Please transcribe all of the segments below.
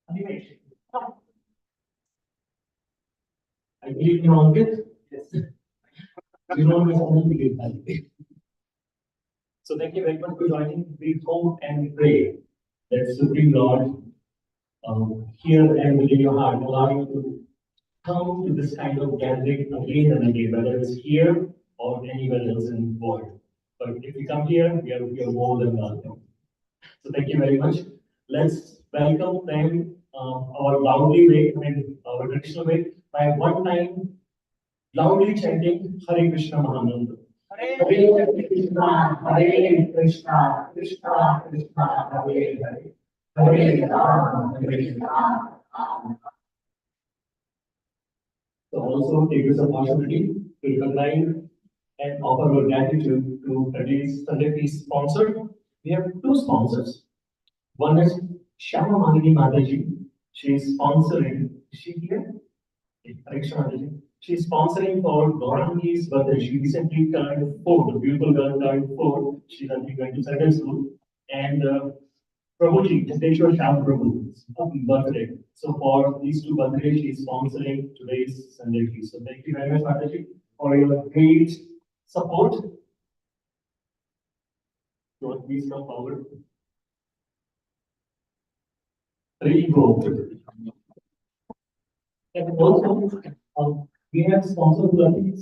Animation. I believe you all get. Yes. You know me only. So thank you very much for joining. We hope and pray that Supreme Lord here and within your heart allow you to come to this kind of gathering again and again, whether it's here or anywhere else in the world. But if you come here, we are more than welcome. So thank you very much. Let's welcome them our loudly way, our traditional way, by one time loudly chanting Hare Krishna Mahamantra. Hare Krishna, Hare Krishna, Krishna Krishna, Hare Hare, Hare Rama, Hare Rama. So also take this opportunity to recognize and offer our gratitude to today's Sunday Feast sponsor. We have two sponsors. One is Shama Manini Mataji. She is sponsoring. Is she here? Mataji. She is sponsoring for Gaurangi's birthday. She recently turned 4. The beautiful girl turned 4. She's going to second school. And Prabhuji, Jiteshwar Sham Prabhu's birthday. So for these two birthdays, she is sponsoring today's Sunday feast. So thank you very much, Mataji, for your great support. So please come forward. Really go. And also, we have sponsored who I think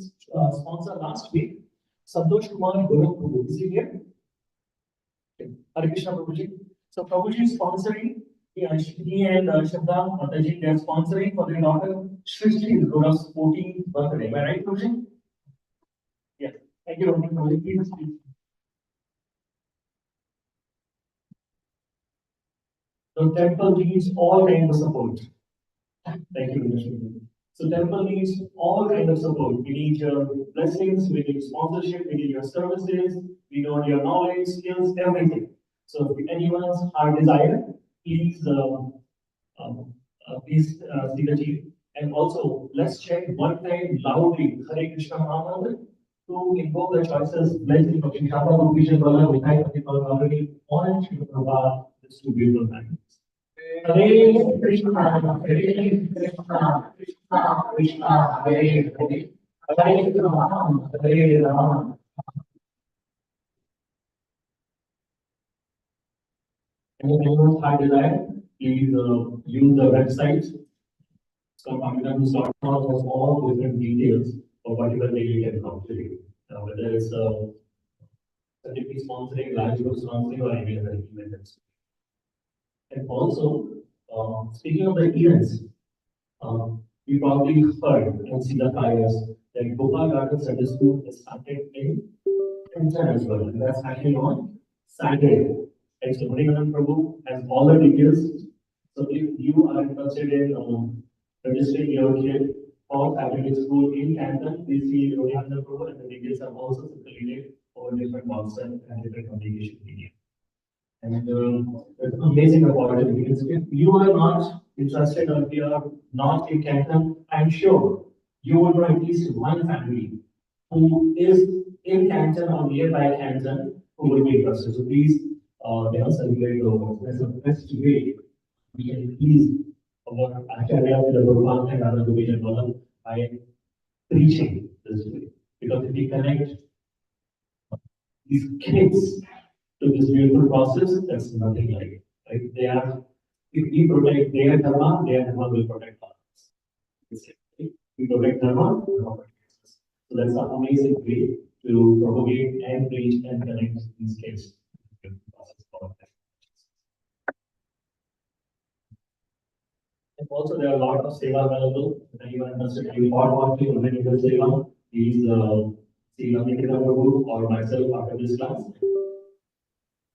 sponsor last week, Santosh Kumar Gorak Prabhu. Is he here? Hare Krishna Prabhuji. So Prabhuji is sponsoring. He and Shabda Mataji, they are sponsoring for their daughter Shrishti Gorak's 14th birthday. Am I right, Prabhuji? Yes. Thank you, Prabhuji. Please. The temple needs all kinds of support. Thank you, Prabhuji. So temple needs all kinds of support. We need your blessings, we need sponsorship, we need your services, we need your knowledge, skills, everything. So if anyone's heart desire, please see the chief. And also, let's check one time loudly Hare Krishna Mahamantra to invoke the choices blessing of Shikata Vision Bala Vikai Patipal already on Shri Prabha. These two beautiful times. Hare Krishna, Hare Krishna, Krishna Krishna, Hare Hare, Hare Rama, Hare Rama. Anyone's heart desire, please use the website. Farmington.com has all different details of whatever way you can contribute. Whether it's certificate sponsoring, live show sponsoring, or any other events. And also, speaking of the events, you probably heard and see the flyers that Gopal Garden Sunday School is started in Farmington as well. And that's happening on Saturday. And so Manikandan Prabhu has all the details. So if you are interested in registering your kid for Saturday school in Canton, please see Manikandan Prabhu, and the details are also circulated over different WhatsApp and different communication media. And it's an amazing opportunity because if you are not interested or if you are not in Canton, I'm sure you will know at least one family who is in Canton or nearby Canton who will be interested. So please, celebrate as the best way we can increase our Acharya with the Gopal and other division by preaching this way. Because if we connect these kids to this beautiful process, that's nothing like it. Right? They are, if we protect their dharma will protect us. We protect dharma, dharma protects us. So that's an amazing way to propagate and preach and connect these kids. And also, there are a lot of seva available. If anyone interested in watching medical seva, please see Nikita Prabhu or myself after this class.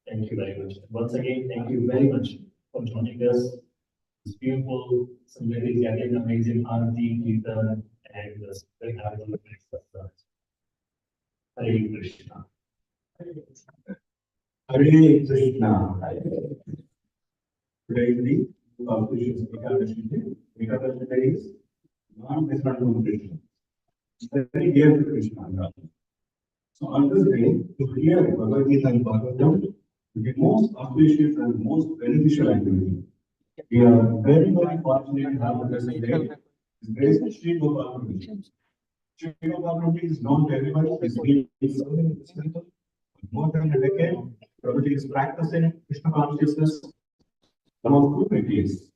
Thank you very much. Once again, thank you very much for joining us. This beautiful Sunday is getting amazing Aarti, Kirtan, and very happy to express. Hare Krishna. Hare Krishna. Today is the auspicious Ekadashi Day. Ekadashi Day is non-discontinued Krishna. It's very dear to Krishna. So on this day, to hear Bhagavad Gita and Bhagavatam, the most auspicious and most beneficial activity. We are very, very fortunate to have with us today. His Grace Sri Gopal Prabhuji. Sri Gopal Prabhuji is known to everybody. He's been serving this temple for more than a decade. Prabhuji is practicing Krishna consciousness among 220 years.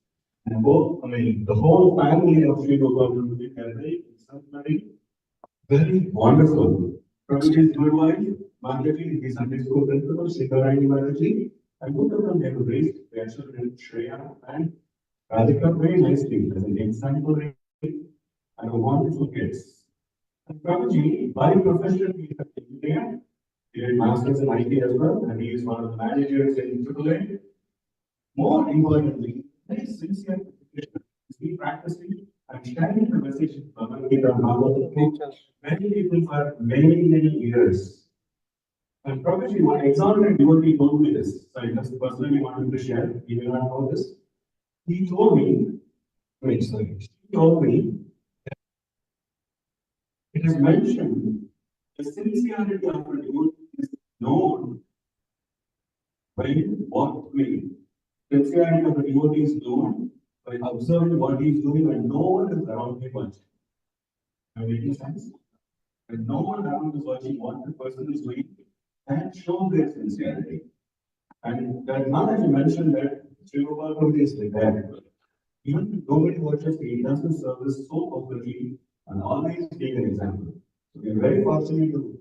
And both, the whole family of Sri Gopal Prabhuji are very exemplary, very wonderful. Prabhuji's good wife, Margaret, his Sunday school principal, Shikarani Maraji, and both of them have raised their children, Shreya and Radhika, very nicely as an example and a wonderful kids. And Prabhuji, by profession, he is an engineer. He did masters in IT as well, and he is one of the managers in AAA. More importantly, very sincere Krishna. He practicing and sharing the message of Bhagavad Gita and Bhagavad Gita. Many people for many, many years. And probably one exalted devotee told me this. So I just personally wanted to share. He will not know this. He told me, he told me, it is mentioned the sincerity of a devotee is known by what way. Sincerity of a devotee is known by observing what he is doing when no one is around him watching. Am I making sense? When no one around is watching what the person is doing, that shows their sincerity. And that now that you mentioned that Sri Gopal Prabhuji is like that, even if nobody watches, he does the service so perfectly and always take an example. So we are very fortunate to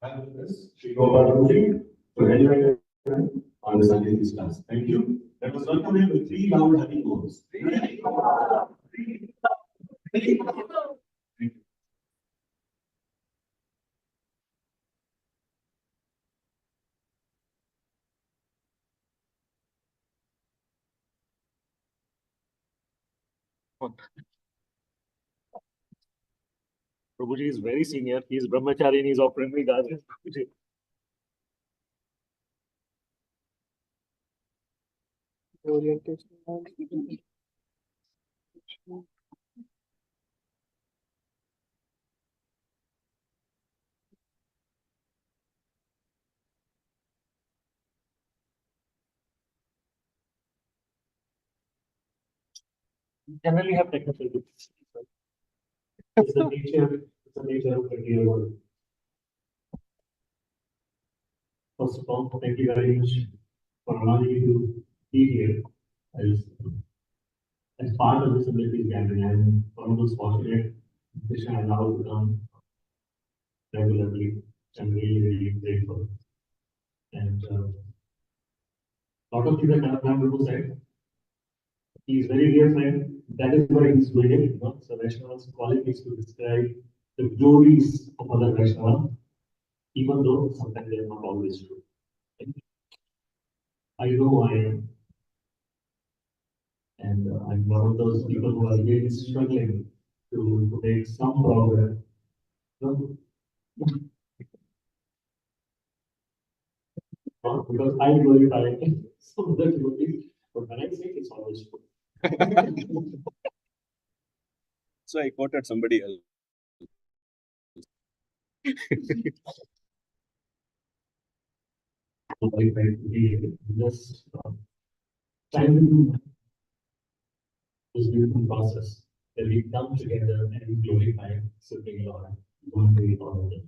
have with us Sri Gopal Prabhuji to enjoy him on the Sunday feast class. Thank you. Let us welcome him with 3 loud happy goals. Prabhuji is very senior. He is brahmachari and he is offering me gajas. Orientation. Generally have technical difficulties. It's the nature of the real world. First of all, thank you very much for allowing me to be here as part of this abilities gathering. I'm one of those fortunate which I allow to come regularly. I'm really, really grateful. And lot of things that Kanapram said. He's very dear friend. That is why he's doing it. You know? So Vaishnavas calling is to describe the glories of other Vaishnavas, even though sometimes they are not always true. I know I am. And I'm one of those people who are really struggling to make some progress. No? Because I glorify some of the devotees, but when I say it's always true. So I quoted somebody else. Just trying to do this beautiful process that we come together and we glorify Supreme Lord one way or another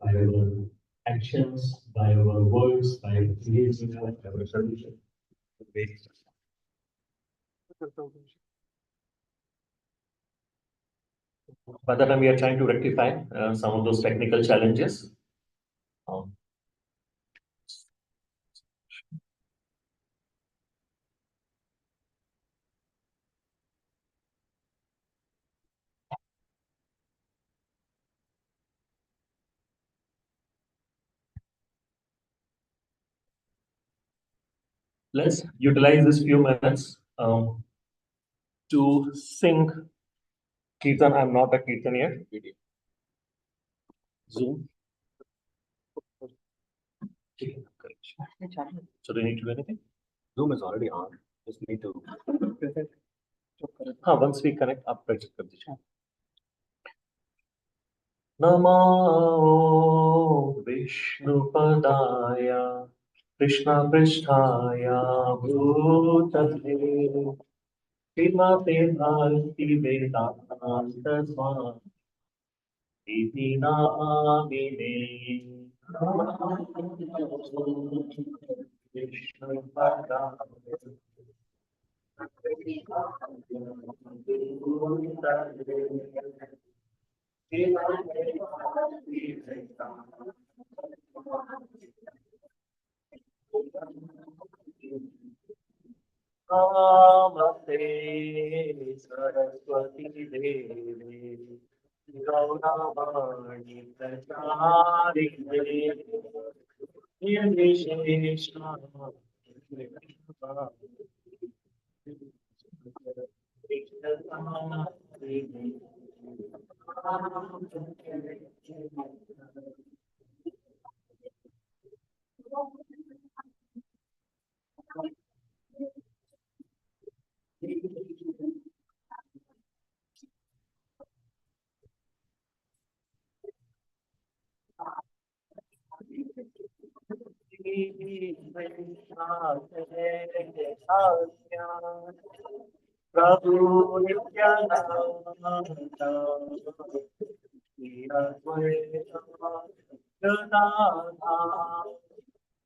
by our actions, by our words, by our creation, by our solution. By the time we are trying to rectify some of those technical challenges. Let's utilize this few minutes to sing Kirtan. I'm not a Kirtan yet. Zoom. So do you need to do anything? Zoom is already on. Just need to. Once we connect up, Namo Vishnu Padaya Krishna Pristhaya Bhutale Shiva Vedhanti Vedanta Iti Namine Vishnu Pada Namaste Saraswati Devi Gauravani Pracharine Nirvishesha Prabhu Nityananda Advaita Gadadha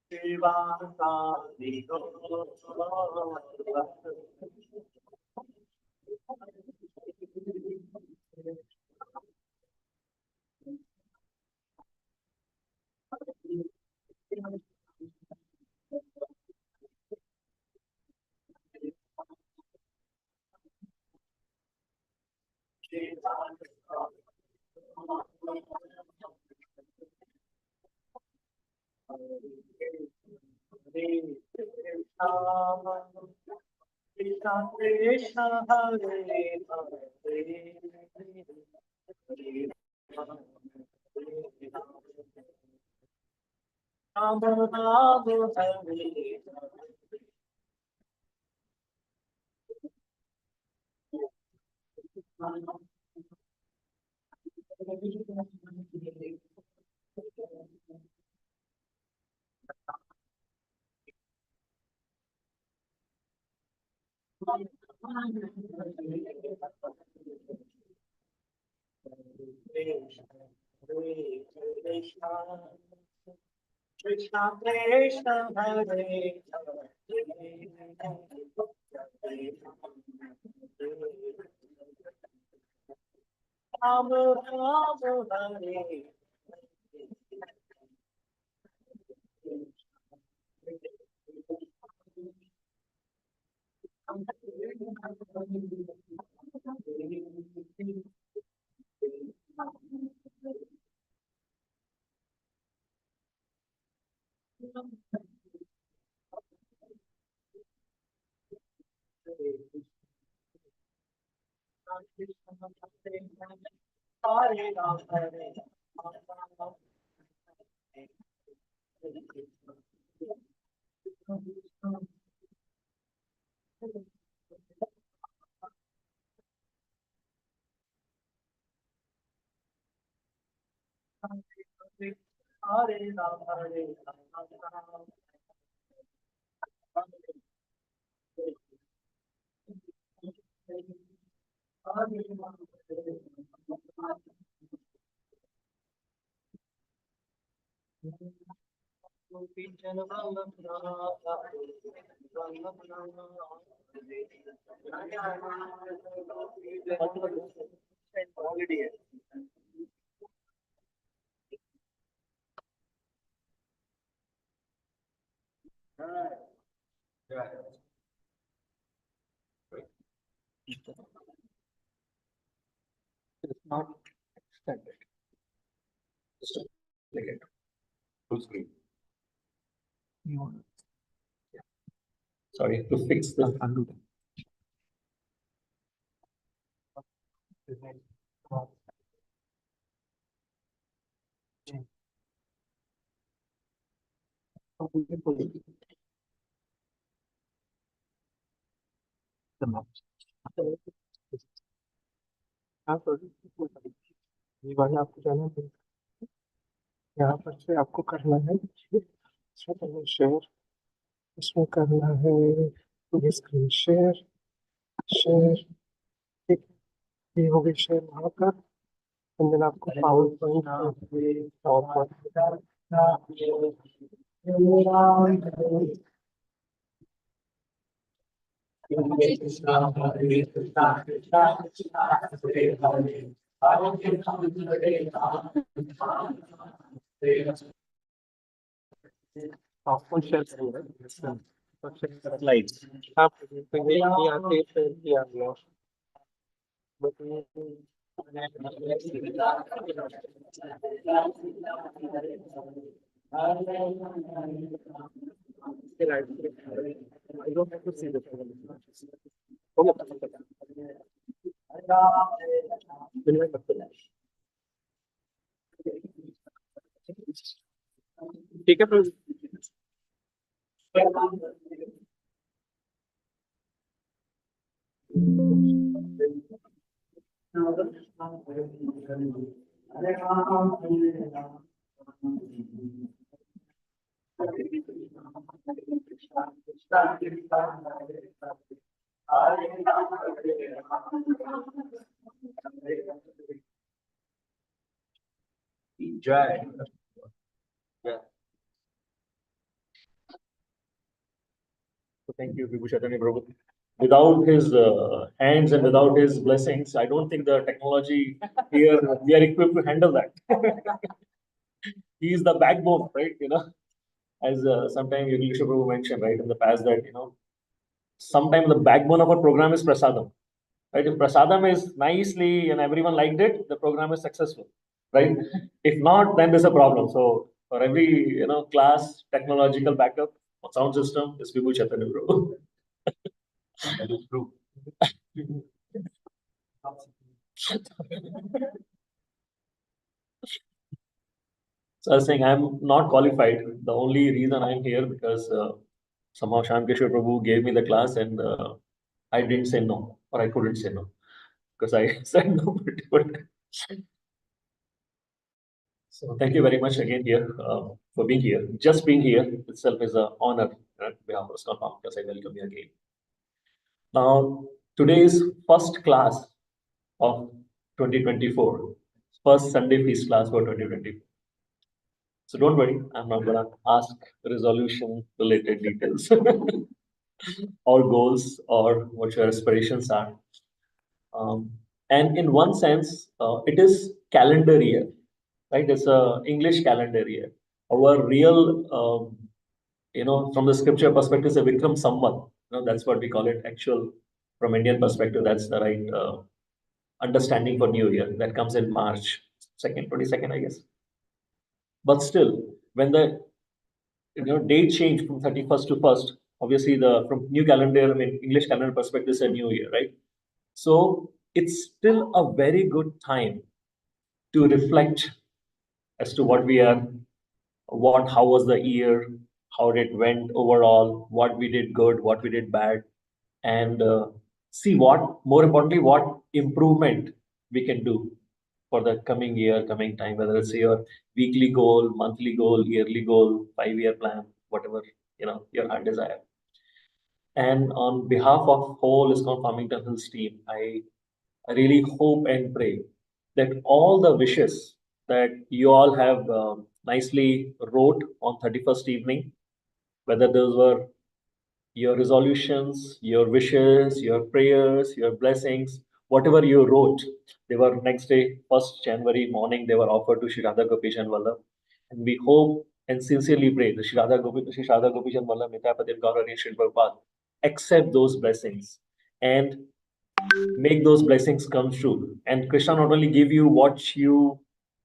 Srivasadi Gaura Krishna Krishna Hare Hare Ram Ram Hare Krishna Krishna Hare Ram Ram Hare Hare Ram Hare Ram Hare Ram Hare Ram Already. It's not extended. Just click it. Full screen. You want sorry to fix the undo them. The maps. ये वाला आपको जाना है यहाँ पर से आपको करना है इसमें करना शेयर इसमें करना है स्क्रीन शेयर शेयर, ठीक है, ये हो गई शेयर वहाँ पर। एंड देन आपको पावर पॉइंट आपको शेयर करेंगे। Slides. आप तो ये यहाँ पे शेयर किया गया। I don't have to see the ठीक है फिर Jai. So thank you, Vibhu Chaitanya Prabhu. Without his hands and without his blessings, I don't think the technology here, we are equipped to handle that. He is the backbone, right? As sometimes Yogesh Prabhu mentioned, right, in the past that, sometimes the backbone of a program is prasadam, right? If prasadam is nicely and everyone liked it, the program is successful, right? If not, then there's a problem. So for every, class, technological backup, sound system is Vibhu Chaitanya Prabhu. That is true. So I was saying I'm not qualified. The only reason I'm here because somehow Shyam Kishore Prabhu gave me the class and I didn't say no, or I couldn't say no because I said no. But so thank you very much again here for being here. Just being here itself is an honor on behalf of ISKCON because I welcome you again. Now today's first class of 2024, first Sunday feast class for 2024. So don't worry, I'm not gonna ask resolution related details or goals or what your aspirations are. And in one sense, it is calendar year, right? It's a English calendar year. Our real, from the scripture perspective, is a Vikram Samvat. That's what we call it. Actual, from Indian perspective, that's the right understanding for New Year. That comes in March 2nd, 22nd, I guess. But still, when the date change from 31st to 1st, obviously the from new calendar, I mean English calendar perspective is a new year, right? So it's still a very good time to reflect as to what we are, how was the year, how it went overall, what we did good, what we did bad, and see more importantly, what improvement we can do for the coming year, coming time, whether it's your weekly goal, monthly goal, yearly goal, 5-year plan, whatever, your heart desire. And on behalf of whole ISKCON Farmington Hills team, I really hope and pray that all the wishes that you all have nicely wrote on 31st evening, whether those were your resolutions, your wishes, your prayers, your blessings, whatever you wrote, they were next day, 1st January morning, they were offered to Shri Radha Gopishan Vallabh. And we hope and sincerely pray that Shri Radha Gopishan Vallabh, Nityapatil Gaurari Shri Prabhupada, accept those blessings and make those blessings come true. And Krishna not only give you what you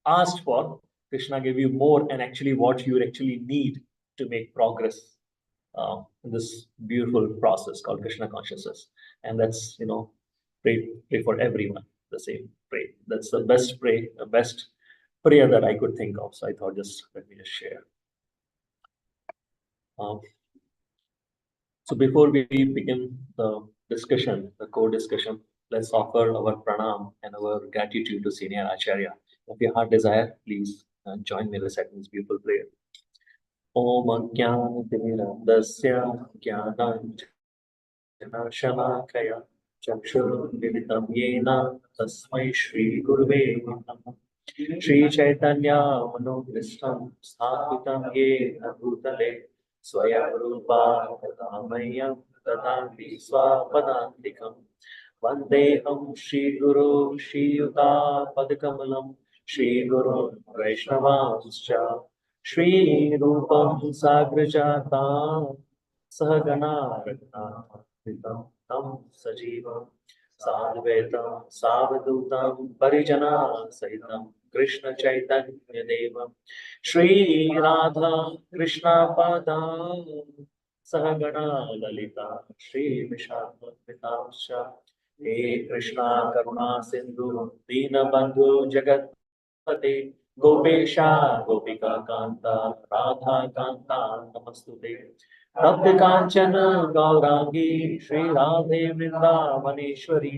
asked for, Krishna gave you more and actually what you actually need to make progress in this beautiful process called Krishna consciousness. And that's, pray for everyone, the same pray. That's the best prayer that I could think of. So I thought let me just share. So before we begin the discussion, the core discussion, let's offer our pranam and our gratitude to Senior Acharya. If your heart desire, please join me in reciting this beautiful prayer. Om Ajnana Timirandasya Jnananjana Shalakaya चक्षुरुन्मिलितं येन तस्मै श्रीगुरुवे नमः। श्रीचैतन्यमनोभीष्टं स्थापितं येन भूतले स्वयं रूपा तथा मह्यं ददाति स्वापदान्तिकम्। वन्देऽहं श्रीगुरो श्रीयुतापदकमलं श्रीगुरोन् वैष्णवांश्च श्रीरूपं साग्रजातां सहगणा रघुनाथान्वितं तं सजीवं साद्वैतं सावधूतं परिजनसहितं कृष्ण चैतन्य देवं श्रीराधा कृष्णपादां सहगणा ललिता श्रीविशाखान्वितांश्च हे कृष्णा करुणा सिंधु दीनबंधु जगत्पते गोपेशा गोपिका कांता राधा कांता नमस्तुते तप्त कांचन गौरांगी श्री राधे वृंदावनेश्वरी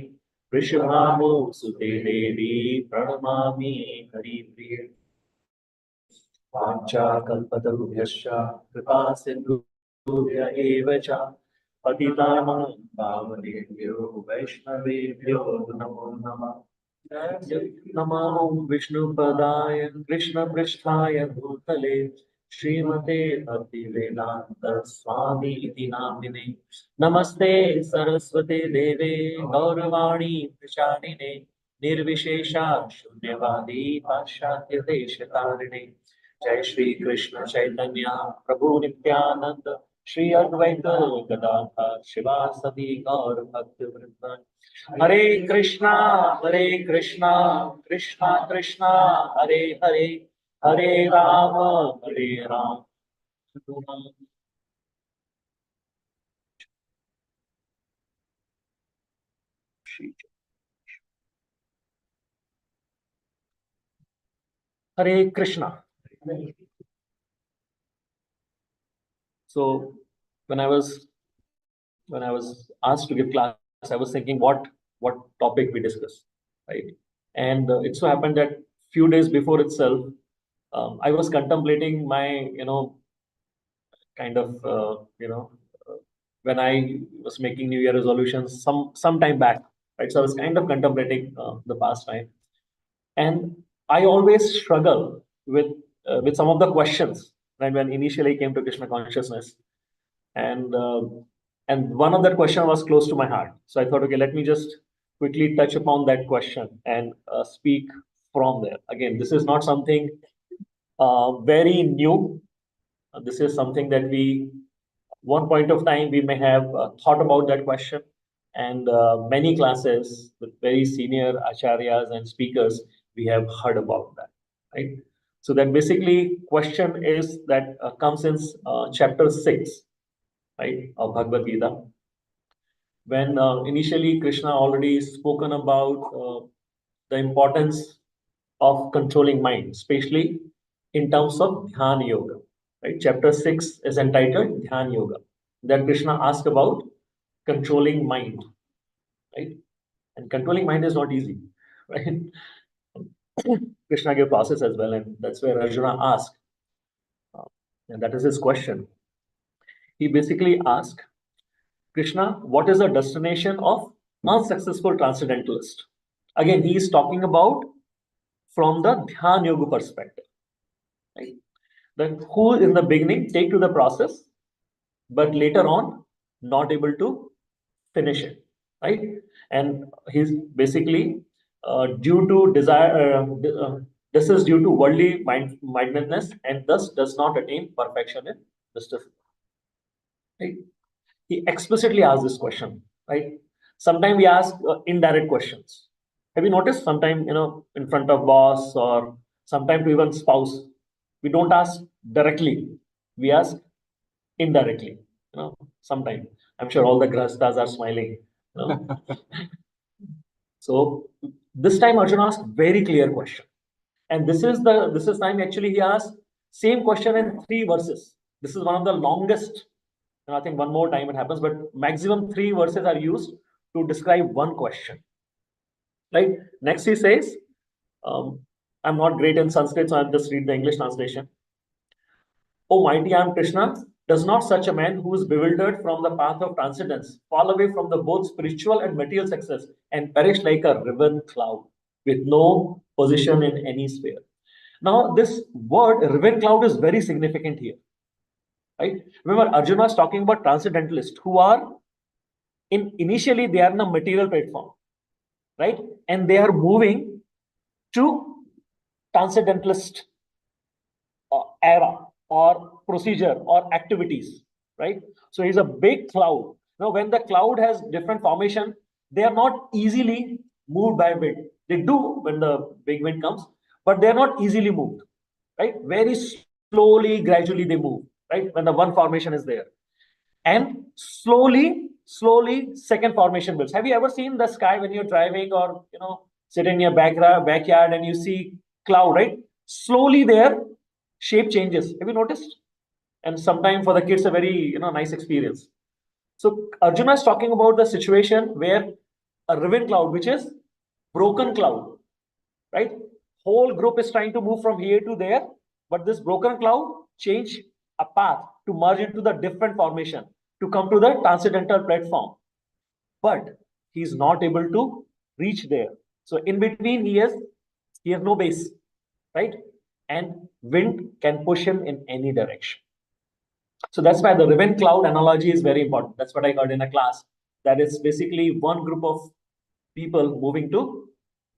वृषभानु सुते देवी प्रणमामि हरिप्रिये वाञ्छाकल्पतरुभ्यश्च कृपा सिन्धुभ्य एव च पतितानां पावनेभ्यो वैष्णवेभ्यो नमो नमः। नमो विष्णुपदाय कृष्णपृष्ठाय भूतले श्रीमते भक्तिवेदान्त स्वामी इति नामिने नमस्ते सरस्वते देवे गौरवाणी प्रचारिणे निर्विशेषा शून्यवादी पाश्चात्य देशतारिणे जय श्री कृष्ण चैतन्य प्रभु नित्यानंद श्री अद्वैत गदाधर शिवासदि गौर भक्त वृंद हरे कृष्णा कृष्णा कृष्णा हरे हरे हरे राम हरे Krishna. So when I was asked to give class, I was thinking what topic we discuss, right? And it so happened that few days before itself, I was contemplating my kind of when I was making New Year resolutions some time back, right? So I was kind of contemplating the past time, and I always struggle with some of the questions, right? When initially came to Krishna consciousness, and one of that question was close to my heart. So I thought, okay, let me just quickly touch upon that question and speak from there. Again, this is not something very new. This is something that we, one point of time, we may have thought about that question, and many classes with very senior acharyas and speakers, we have heard about that, right? So that basically question is that comes in chapter 6, right, of Bhagavad Gita, when initially Krishna already spoken about the importance of controlling mind, especially in terms of Dhyan Yoga, right? Chapter 6 is entitled Dhyan Yoga. Then Krishna asked about controlling mind, right? And controlling mind is not easy, right? Krishna gave process as well, and that's where Arjuna asked, and that is his question. He basically asked, Krishna, what is the destination of unsuccessful transcendentalist? Again, he is talking about from the Dhyan Yoga perspective, right? That who in the beginning take to the process, but later on not able to finish it, right? And he's basically due to desire. This is due to worldly mindedness, and thus does not attain perfection in justice. Right? He explicitly asked this question, right? Sometimes we ask indirect questions. Have you noticed? Sometimes, in front of boss or sometimes to even spouse, we don't ask directly. We ask indirectly. Sometimes I'm sure all the grahasthas are smiling. So this time Arjuna asked very clear question, and this is time actually he asked same question in 3 verses. This is one of the longest. And I think one more time it happens, but maximum 3 verses are used to describe one question. Right? Next he says, I'm not great in Sanskrit, so I'll just read the English translation. Oh mighty I am Krishna, Does not such a man who is bewildered from the path of transcendence fall away from the both spiritual and material success and perish like a riven cloud with no position in any sphere? Now, this word riven cloud is very significant here, right? Remember, Arjuna is talking about transcendentalists who are initially they are in a material platform, right? And they are moving to transcendentalist era or procedure or activities, right? So he's a big cloud. Now, when the cloud has different formation, they are not easily moved by wind. They do when the big wind comes, but they are not easily moved, right? Very slowly, gradually they move, right? When the one formation is there. And slowly, second formation builds. Have you ever seen the sky when you're driving or, sit in your backyard and you see cloud, right? Slowly their shape changes. Have you noticed? And sometimes for the kids, a very, nice experience. So Arjuna is talking about the situation where a riven cloud, which is broken cloud, right? Whole group is trying to move from here to there, but this broken cloud change a path to merge into the different formation to come to the transcendental platform. But he's not able to reach there. So in between, he has no base, right? And wind can push him in any direction. So that's why the riven cloud analogy is very important. That's what I heard in a class. That is basically one group of people moving to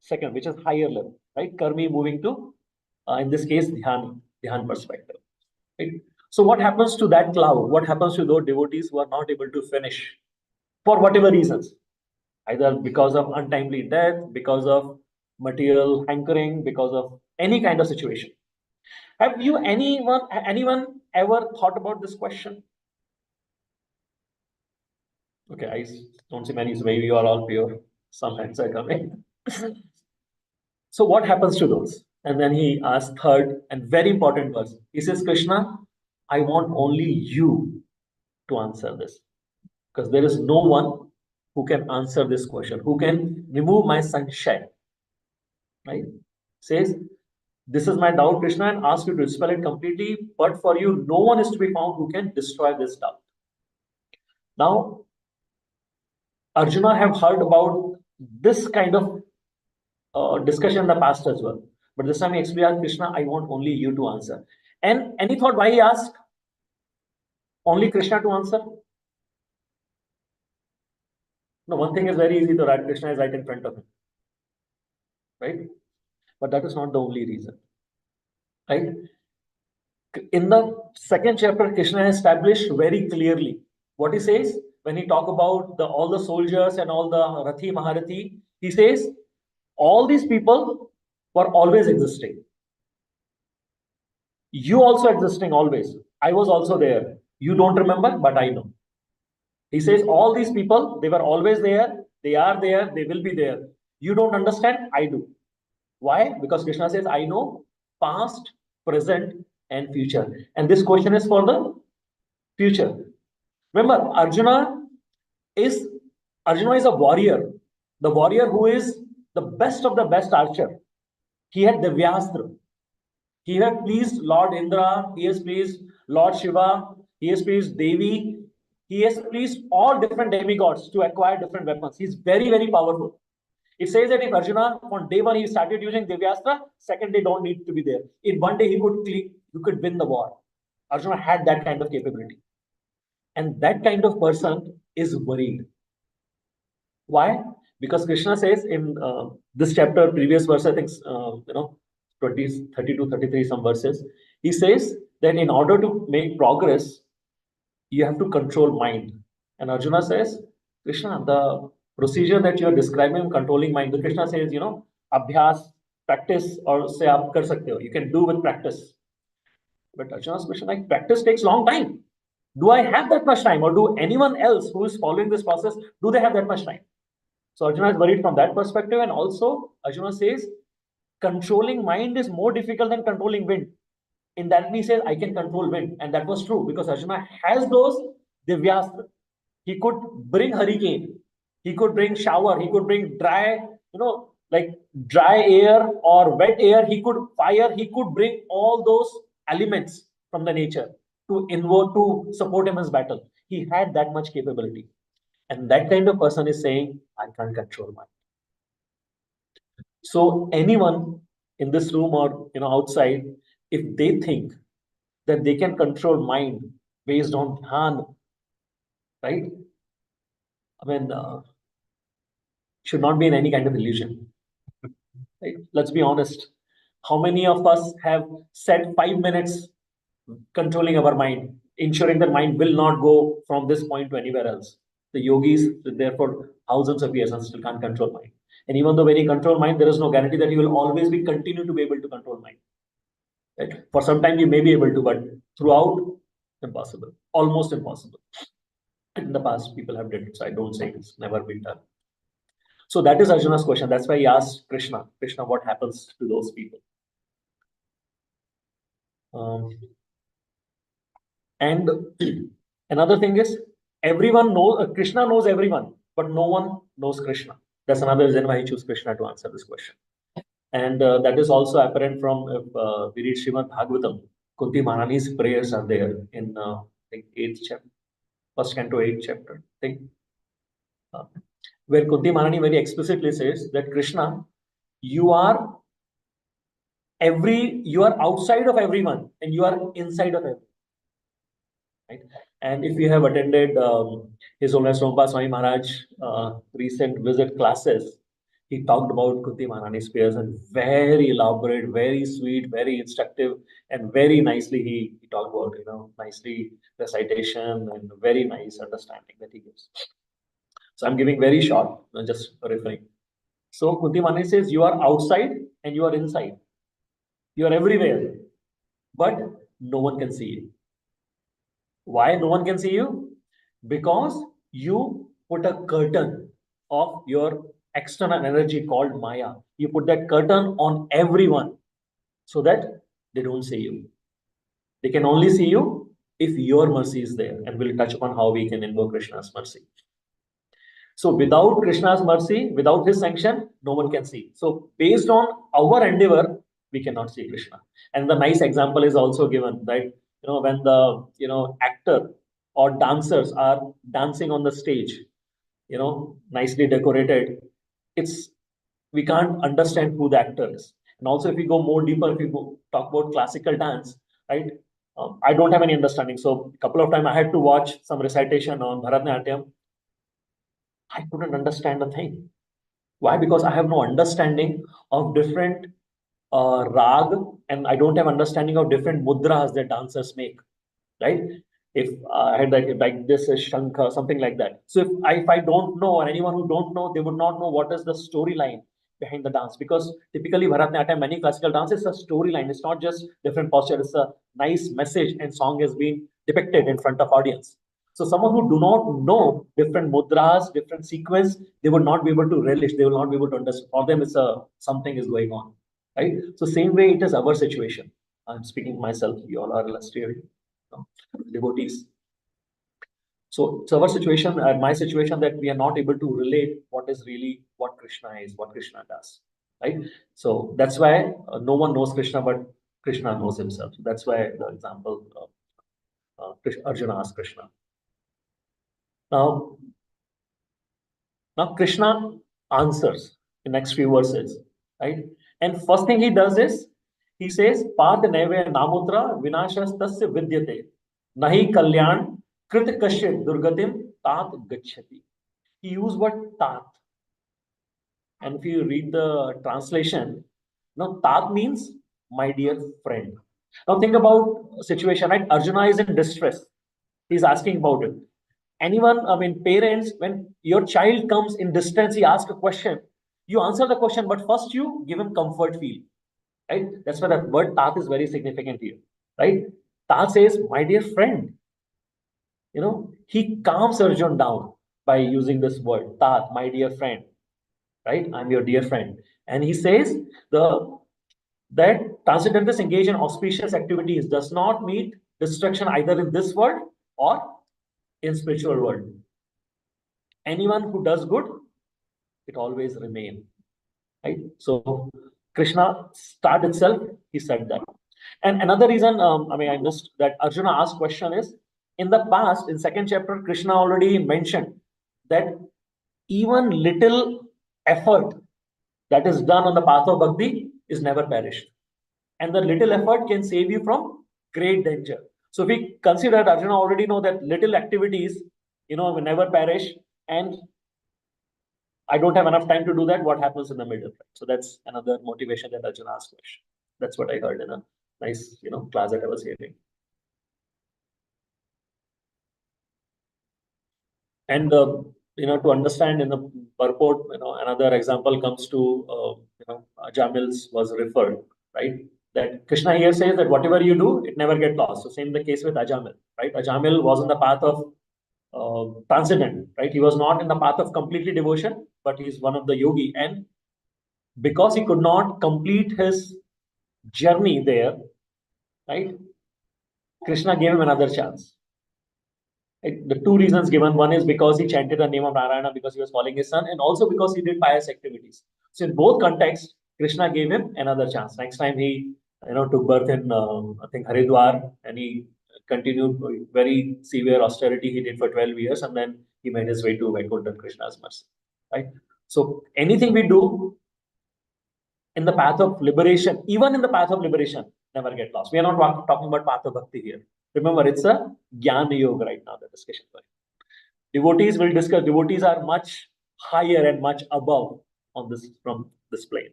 second, which is higher level, right? Karmi moving to, in this case, dhyan perspective, right? So what happens to that cloud? What happens to those devotees who are not able to finish for whatever reasons? Either because of untimely death, because of material hankering, because of any kind of situation. Have you anyone ever thought about this question? Okay, I don't see many, so maybe you are all pure. Some hands are coming. So what happens to those? And then he asks third and very important verse. He says, Krishna, I want only you to answer this. Because there is no one who can answer this question, who can remove my sunshine. Right? Says, this is my doubt, Krishna, and ask you to dispel it completely. But for you, no one is to be found who can destroy this doubt. Now, Arjuna have heard about this kind of discussion in the past as well. But this time he actually asked Krishna, I want only you to answer. And any thought why he asked only Krishna to answer? No, one thing is very easy to write. Krishna is right in front of him. Right? But that is not the only reason. Right? In the second chapter, Krishna has established very clearly what he says when he talk about all the soldiers and all the Rathi Maharathi. He says, all these people were always existing. You also existing always. I was also there. You don't remember, but I know. He says, all these people, they were always there. They are there. They will be there. You don't understand. I do. Why? Because Krishna says, I know past, present, and future. And this question is for the future. Remember, Arjuna is a warrior. The warrior who is the best of the best archer. He had Divyastra. He had pleased Lord Indra. He has pleased Lord Shiva. He has pleased Devi. He has pleased all different demigods to acquire different weapons. He's very, very powerful. It says that if Arjuna, on day one, he started using Divyastra, second day don't need to be there. In one day, he could win the war. Arjuna had that kind of capability. And that kind of person is worried. Why? Because Krishna says in this chapter, previous verse, I think, 32, 33, some verses, he says that in order to make progress, you have to control mind. And Arjuna says, Krishna, the procedure that you are describing, controlling mind, the Krishna says, abhyas, practice, or say aap kar sakte ho. You can do with practice. But Arjuna's question, like, practice takes long time. Do I have that much time? Or do anyone else who is following this process, do they have that much time? So Arjuna is worried from that perspective. And also, Arjuna says, controlling mind is more difficult than controlling wind. In that he says, I can control wind. And that was true because Arjuna has those Divyastra. He could bring hurricane. He could bring shower. He could bring dry, like dry air or wet air. He could fire. He could bring all those elements from the nature. to invoke, to support him in his battle. He had that much capability. And that kind of person is saying, I can't control mind. So anyone in this room or outside, if they think that they can control mind based on dhyan, right? I mean, should not be in any kind of illusion. Right? Let's be honest. How many of us have set 5 minutes controlling our mind, ensuring that mind will not go from this point to anywhere else? The yogis, therefore, thousands of years and still can't control mind. And even though when you control mind, there is no guarantee that you will always be continue to be able to control mind. Right? For some time you may be able to, but throughout, impossible, almost impossible. In the past, people have did it, so I don't say it's never been done. So that is Arjuna's question. That's why he asked Krishna, what happens to those people? And another thing is, everyone knows, Krishna knows everyone, but no one knows Krishna. That's another reason why he chose Krishna to answer this question. And that is also apparent from, if we read Srimad Bhagavatam, Kunti Maharani's prayers are there in, I think, 8th chapter, 1st canto, 8th chapter, I think. Where Kunti Maharani very explicitly says that Krishna, you are outside of everyone and you are inside of everyone. Right? And if you have attended His Holiness Rompa Swami Maharaj recent visit classes, he talked about Kunti Maharani's prayers and very elaborate, very sweet, very instructive, and very nicely he talked about, nicely recitation and very nice understanding that he gives. So I'm giving very short, just referring. So Kunti Maharani says, you are outside and you are inside. You are everywhere, but no one can see you. Why no one can see you? Because you put a curtain of your external energy called Maya. You put that curtain on everyone so that they don't see you. They can only see you if your mercy is there. And we'll touch upon how we can invoke Krishna's mercy. So without Krishna's mercy, without his sanction, no one can see. So based on our endeavor, we cannot see Krishna. And the nice example is also given, right? When the actor or dancers are dancing on the stage, nicely decorated, we can't understand who the actor is. And also, if we go more deeper, if we talk about classical dance, right? I don't have any understanding. So a couple of times I had to watch some recitation on Bharatanatyam. I couldn't understand a thing. Why? Because I have no understanding of different rag, and I don't have understanding of different mudras that dancers make, right? If I had like this is Shankha, something like that. So if I don't know, or anyone who don't know, they would not know what is the storyline behind the dance, because typically Bharatanatyam, many classical dances, a storyline. It's not just different posture. It's a nice message, and song has been depicted in front of audience. So someone who do not know different mudras, different sequence, they would not be able to relish. They will not be able to understand. For them, it's something is going on, right? So same way it is our situation. I'm speaking myself. You all are illustrious devotees. So it's our situation, my situation, that we are not able to relate what is really what Krishna is, what Krishna does, right? So that's why no one knows Krishna, but Krishna knows himself. That's why the example Arjuna asked Krishna. Now Krishna answers in next few verses, right? And first thing he does is he says, "Pad neve namutra vinashas tasya vidyate nahi kalyan krit kashya durgatim tat gacchati." He used word tat, and if you read the translation, now tat means my dear friend. Now think about a situation, right? Arjuna is in distress. He's asking about it. Anyone, I mean, parents, when your child comes in distress, he asks a question, you answer the question, but first you give him comfort feel, right? That's why that word tat is very significant here, right? Tat says, my dear friend. He calms Arjun down by using this word, tat, my dear friend, right? I'm your dear friend. And he says that transcendentalists engage in auspicious activities does not mean destruction either in this world or in spiritual world. Anyone who does good, it always remain, right? So Krishna start itself, he said that. And another reason, I missed that Arjuna asked question is, in the past, in second chapter, Krishna already mentioned that even little effort that is done on the path of bhakti is never perished. And the little effort can save you from great danger. So if we consider, Arjuna already know that little activities, will never perish, and I don't have enough time to do that, what happens in the middle? So that's another motivation that Arjuna asked question. That's what I heard in a nice, class that I was hearing. And, to understand in the purport, another example comes to, Jamil's was referred, right? That Krishna here says that whatever you do, it never get lost. So same the case with Ajamil, right? Ajamil was on the path of transcendent, right? He was not in the path of completely devotion, but he's one of the yogi. And because he could not complete his journey there, right? Krishna gave him another chance. The two reasons given, one is because he chanted the name of Narayana because he was calling his son, and also because he did pious activities. So in both contexts, Krishna gave him another chance. Next time he, took birth in, I think, Haridwar, and he continued very severe austerity he did for 12 years, and then he made his way to Vaikuntha, Krishna's mercy, right? So anything we do in the path of liberation, even in the path of liberation, never get lost. We are not talking about path of bhakti here. Remember, it's a Jnana Yoga right now, the discussion. Devotees will discuss, devotees are much higher and much above on this, from this plane,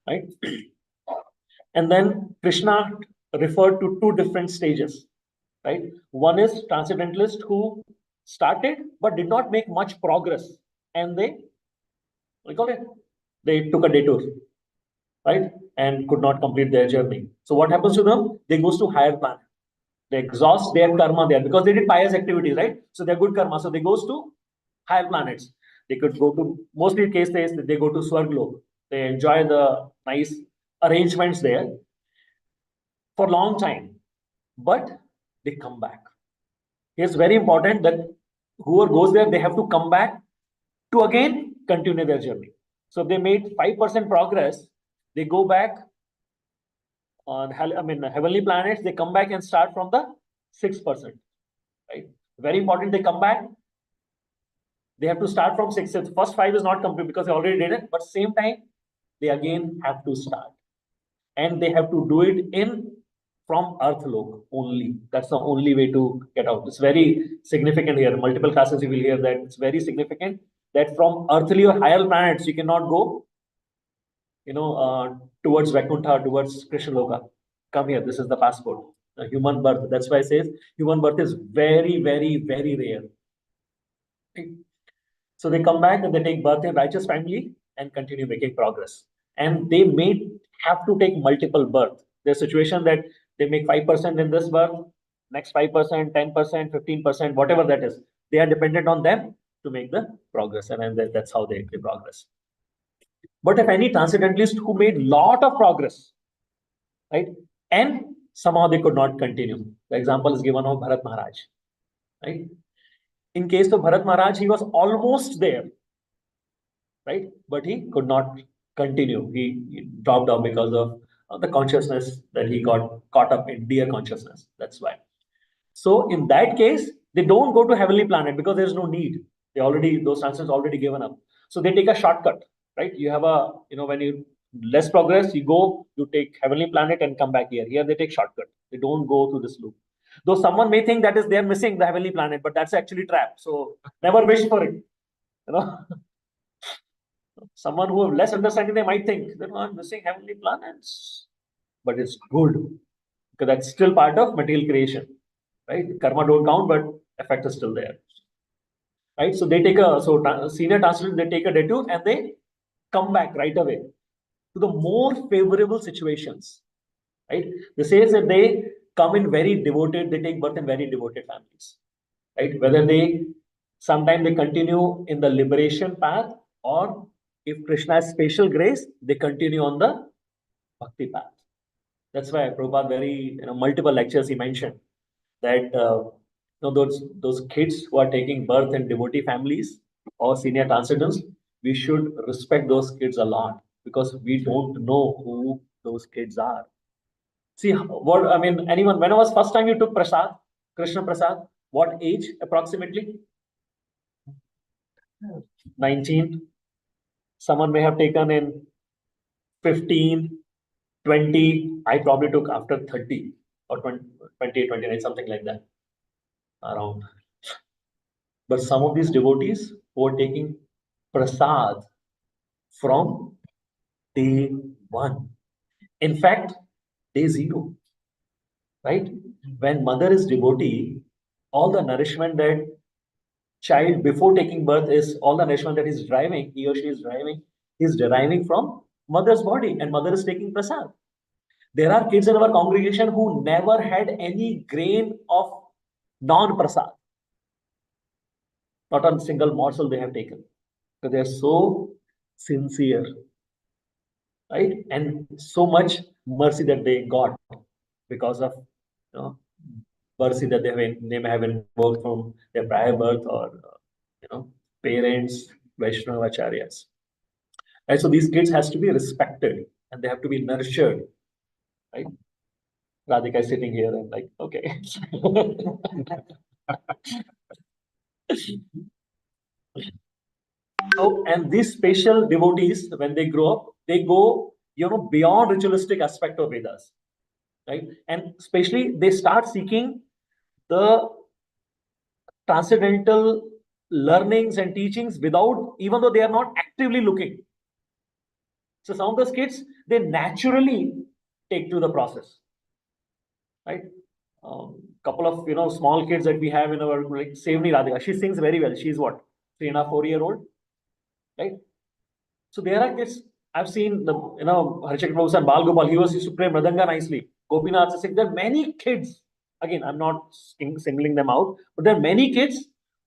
right? And then Krishna referred to two different stages, right? One is transcendentalist who started but did not make much progress, and they took a detour, right? And could not complete their journey. So what happens to them? They goes to higher planet. They exhaust their karma there because they did pious activities, right? So they're good karma. So they goes to higher planets. They could go to, mostly case they go to Swarglok. They enjoy the nice arrangements there for a long time, but they come back. It's very important that whoever goes there, they have to come back to again continue their journey. So if they made 5% progress, they go back on heavenly planets, they come back and start from the 6%, right? Very important, they come back, they have to start from 6. First 5 is not complete because they already did it, but same time, they again have to start. And they have to do it from Earthlok only. That's the only way to get out. It's very significant here. Multiple classes you will hear that it's very significant that from earthly or higher planets, you cannot go, towards Vaikuntha, towards Krishna Loka. Come here, this is the passport. A human birth. That's why it says human birth is very, very, very rare. Okay. So they come back and they take birth in righteous family and continue making progress. And they may have to take multiple births. There's a situation that they make 5% in this birth, next 5%, 10%, 15%, whatever that is. They are dependent on them to make the progress. And then that's how they progress. But if any transcendentalist who made lot of progress, right, and somehow they could not continue. The example is given of Bharat Maharaj, right? In case of Bharat Maharaj, he was almost there, right? But he could not continue. He dropped off because of the consciousness that he got caught up in, dear consciousness. That's why. So in that case, they don't go to heavenly planet because there's no need. Those transcendents already given up. So they take a shortcut, right? You have when you less progress, you take heavenly planet and come back here. Here they take shortcut. They don't go through this loop. Though someone may think that is they're missing the heavenly planet, but that's actually trap. So never wish for it. Someone who have less understanding, they might think that I'm missing heavenly planets, but it's good because that's still part of material creation, right? Karma don't count, but effect is still there, right? So they take senior transcendent, they take a detour and they come back right away to the more favorable situations, right? This says that they come in very devoted, they take birth in very devoted families, right? Whether sometimes they continue in the liberation path, or if Krishna has special grace, they continue on the bhakti path. That's why Prabhupada multiple lectures he mentioned that those kids who are taking birth in devotee families or senior transcendents, we should respect those kids a lot because we don't know who those kids are. See, what, I mean, anyone, when was first time you took Prasad, Krishna Prasad? What age approximately? 19. Someone may have taken in 15, 20. I probably took after 30 or 20, 28, 29, something like that around. But some of these devotees who are taking Prasad from day one. In fact, day zero, right? When mother is devotee, all the nourishment that child before taking birth is all the nourishment that is driving, he or she is deriving from mother's body, and mother is taking prasad. There are kids in our congregation who never had any grain of non-prasad. Not a single morsel they have taken. Because they are so sincere, right? And so much mercy that they got because of, you know, mercy that they may have invoked from their prior birth or parents, Vaishnava acharyas. Right? So these kids has to be respected and they have to be nurtured. Right? Radhika is sitting here and like, okay. So, and these special devotees, when they grow up, they go, beyond ritualistic aspect of Vedas, right? And especially they start seeking the transcendental learnings and teachings without, even though they are not actively looking. So some of those kids, they naturally take to the process, right? Couple of small kids that we have in our, like Sevni Radhika, she sings very well. She's what, 3.5, 4 year old, right? So there are kids I've seen the Harshak Prabhu and Bal Gopal. He used to play Mridanga nicely. Gopinath Singh. There are many kids. Again, I'm not singling them out, but there are many kids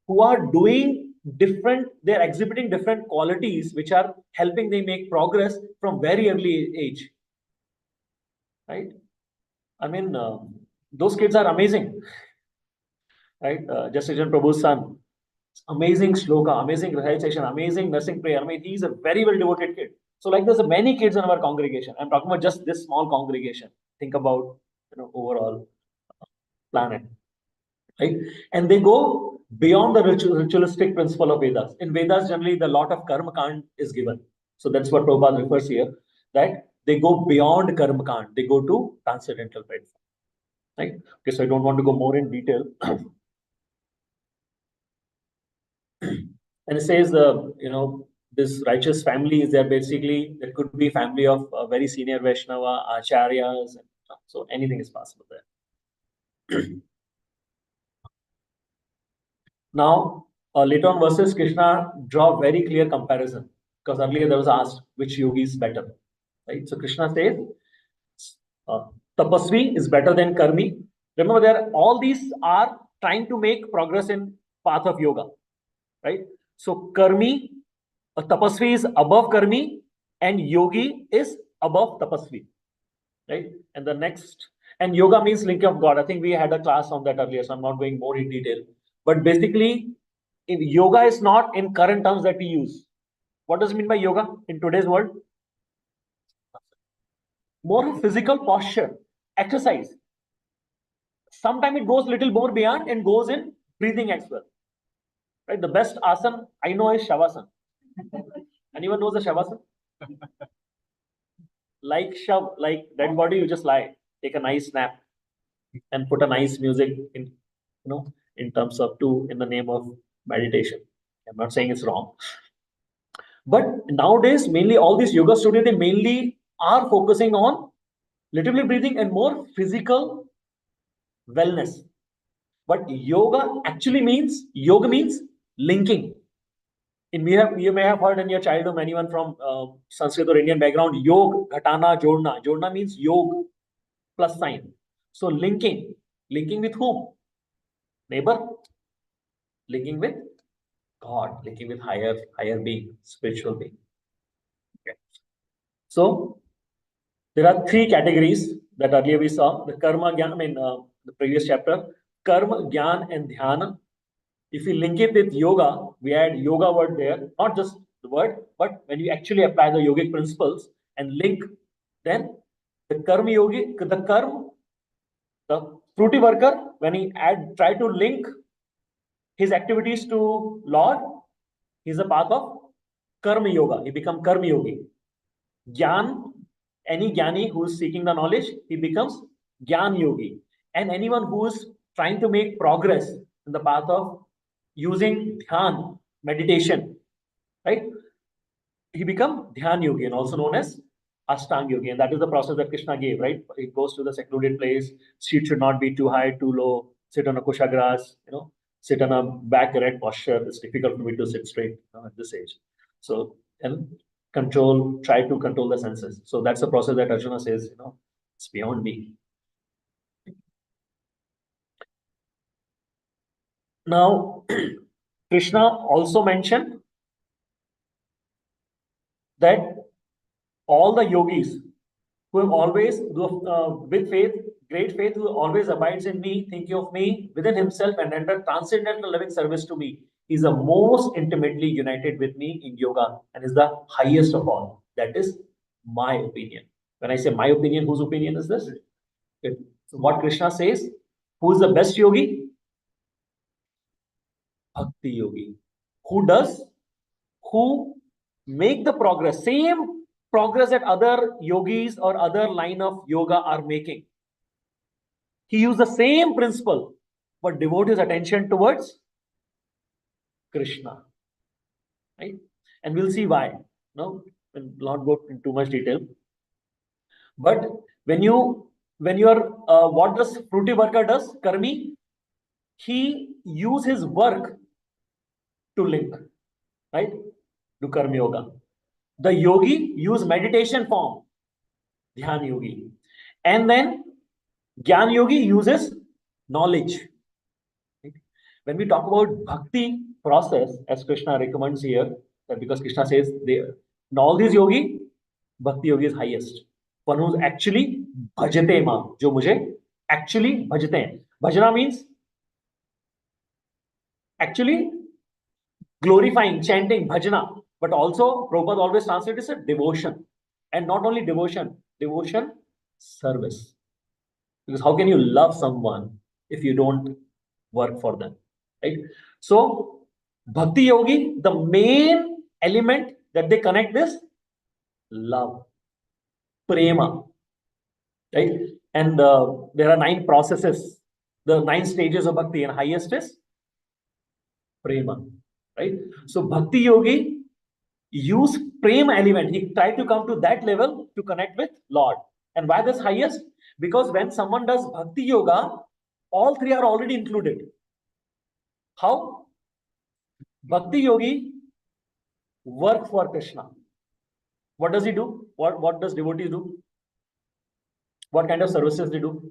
who are doing different. They're exhibiting different qualities which are helping them make progress from very early age. Right? I mean, those kids are amazing. Right? Jasajan Prabhu's son. Amazing shloka, amazing recitation, amazing nursing prayer. I mean, he's a very well devoted kid. So, like, there's many kids in our congregation. I'm talking about just this small congregation. Think about overall planet, right? And they go beyond the ritualistic principle of Vedas. In Vedas, generally, the lot of karma kand is given. So that's what Prabhupada refers here. That they go beyond karma kand. They go to transcendental platform. Right? Okay, so I don't want to go more in detail. And it says this righteous family is there. Basically there could be family of very senior Vaishnava acharyas, and so anything is possible there. Now later on verses, Krishna draw very clear comparison, because earlier there was asked which yogi is better, right? So Krishna says tapasvi is better than karmi. Remember, there all these are trying to make progress in path of yoga, right? So karmi, tapasvi is above karmi, and yogi is above tapasvi, right? And the next, and yoga means link of God. I think we had a class on that earlier, so I'm not going more in detail. But basically, if yoga is not in current terms that we use. What does it mean by yoga in today's world? More physical posture, exercise. Sometimes it goes little more beyond and goes in breathing as well. Right? The best asana I know is Shavasana. Anyone knows the Shavasana? Like shav, like dead body, you just lie, take a nice nap, and put a nice music in terms of in the name of meditation. I'm not saying it's wrong. But nowadays, mainly all these yoga studios, they mainly are focusing on little bit breathing and more physical wellness. But yoga means linking. You may have heard in your childhood, anyone from Sanskrit or Indian background, yog, ghatana, jodna. Jodna means yog plus sign. So linking with whom? Neighbor. Linking with God, linking with higher being, spiritual being. Okay. So there are three categories that earlier we saw. The karma jnana, the previous chapter, karma, jnana, and dhyana. If you link it with yoga, we add yoga word there, not just the word, but when you actually apply the yogic principles and link, then The karma yogi, the fruity worker, when he try to link his activities to Lord, he's a path of karma yoga. He become karma yogi. Gyan, any jnani who is seeking the knowledge, he becomes Gyan yogi. And anyone who is trying to make progress in the path of using dhyan, meditation, right? He become Dhyan yogi and also known as Ashtang yogi. And that is the process that Krishna gave, right? It goes to the secluded place. Seat should not be too high, too low. Sit on a kusha grass, sit on a back erect posture. It's difficult for me to sit straight at this age. So, and try to control the senses. So that's the process that Arjuna says, it's beyond me. Now, Krishna also mentioned that all the yogis who have always, with faith, great faith, who always abides in me, thinking of me within himself and render transcendental loving service to me, is the most intimately united with me in yoga and is the highest of all. That is my opinion. When I say my opinion, whose opinion is this? So what Krishna says, who is the best yogi? Bhakti yogi. Who make the progress, same progress that other yogis or other line of yoga are making. He used the same principle, but devote his attention towards Krishna. Right? And we'll see why. No, we'll not go into too much detail. But when you are, what does fruity worker does? Karmi, he use his work to link, right? To karma yoga. The yogi use meditation form, dhyan yogi. And then Gyan yogi uses knowledge. Right? When we talk about bhakti process, as Krishna recommends here, that because Krishna says in all these yogi, bhakti yogi is highest. One who's actually bhajate ma, jo mujhe actually bhajate hain. Bhajana means actually glorifying, chanting, bhajana. But also, Prabhupada always translates it as devotion. And not only devotion, service. Because how can you love someone if you don't work for them, right? So, Bhakti Yogi, the main element that they connect is love, prema, right? And there are 9 processes, the 9 stages of Bhakti, and highest is prema, right? So, Bhakti Yogi use prema element. He tried to come to that level to connect with Lord. And why this highest? Because when someone does Bhakti Yoga, all 3 are already included. How? Bhakti Yogi work for Krishna. What does he do? What does devotees do? What kind of services they do?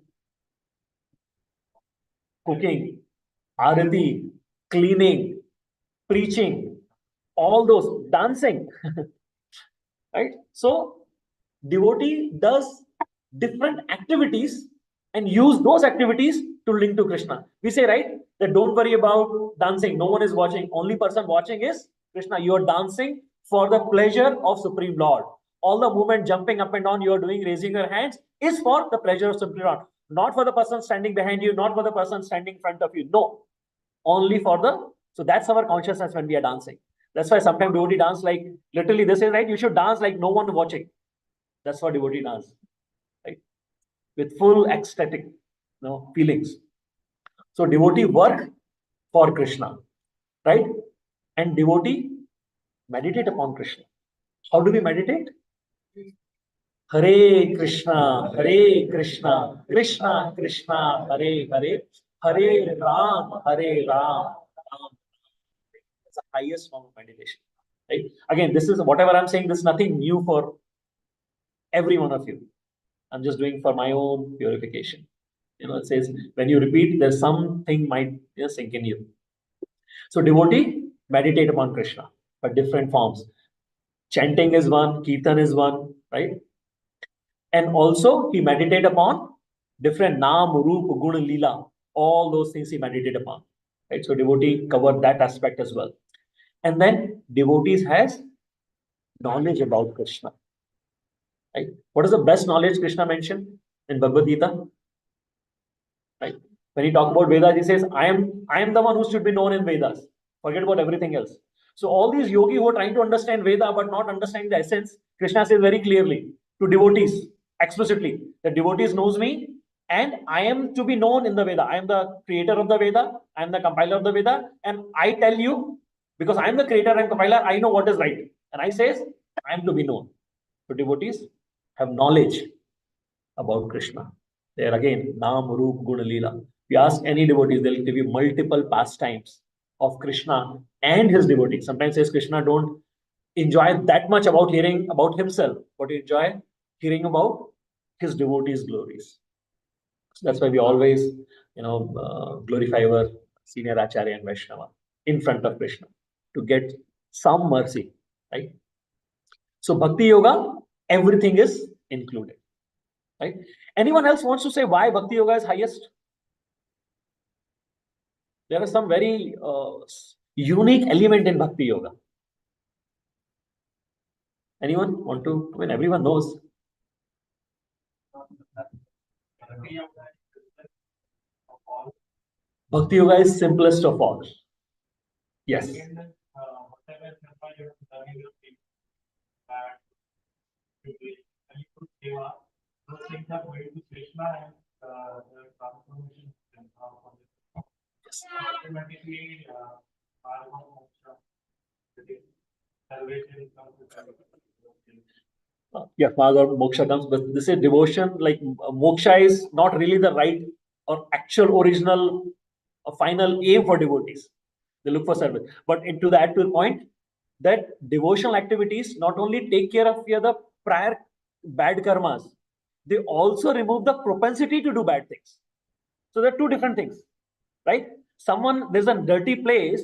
Cooking, arati, cleaning, preaching, all those, dancing. Right? So, devotee does different activities and use those activities to link to Krishna. We say, right, that don't worry about dancing. No one is watching. Only person watching is Krishna. You are dancing for the pleasure of Supreme Lord. All the movement, jumping up and down, you are doing, raising your hands, is for the pleasure of Supreme Lord. Not for the person standing behind you, not for the person standing in front of you. No. Only for the... So that's our consciousness when we are dancing. That's why sometimes devotee dance like, literally this is right, you should dance like no one watching. That's what devotee dance, right? With full ecstatic feelings. So devotee work for Krishna, right? And devotee meditate upon Krishna. How do we meditate? Hare Krishna, Krishna Krishna, Hare Hare, Hare Ram, Ram. It's the highest form of meditation, right? Again, this is whatever I'm saying, this is nothing new for every one of you. I'm just doing for my own purification. It says when you repeat, there's something might sink in you. So devotee meditate upon Krishna, but different forms. Chanting is one, kirtan is one, right? And also he meditate upon different naam, roop, guna, lila. All those things he meditate upon, right? So devotee covered that aspect as well. And then devotees has knowledge about Krishna. Right? What is the best knowledge Krishna mentioned in Bhagavad Gita? Right? When he talks about Vedas, he says, I am the one who should be known in Vedas. Forget about everything else. So all these yogi who are trying to understand Veda but not understanding the essence, Krishna says very clearly to devotees, explicitly, that devotees knows me and I am to be known in the Veda. I am the creator of the Veda, I am the compiler of the Veda, and I tell you, because I am the creator and compiler, I know what is right. And I says, I am to be known. So devotees have knowledge about Krishna. There again, Nam, Roop, Guna, Leela. You ask any devotees, they'll give you multiple pastimes of Krishna and his devotees. Sometimes says Krishna don't enjoy that much about hearing about himself, but you enjoy hearing about his devotees' glories. So that's why we always, glorify our senior Acharya and Vaishnava in front of Krishna to get some mercy, right? So Bhakti Yoga, everything is included, right? Anyone else wants to say why Bhakti Yoga is highest? There are some very unique element in Bhakti Yoga. Anyone want to? I mean, everyone knows. Bhakti Yoga is simplest of all. Yes. Yeah, Marga or Moksha comes, but this is devotion. Like Moksha is not really the right or actual original or final aim for devotees. They look for service. But into the actual point, that devotional activities not only take care of the prior bad karmas, they also remove the propensity to do bad things. So there are two different things, right? There's a dirty place,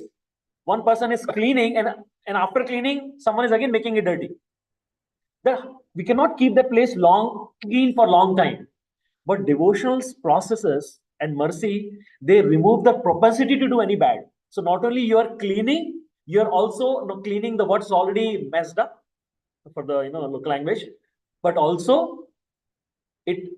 one person is cleaning, and after cleaning, someone is again making it dirty. We cannot keep that place clean for long time. But devotional processes and mercy, they remove the propensity to do any bad. So not only you are cleaning, you are also cleaning the what's already messed up for the local language, but also it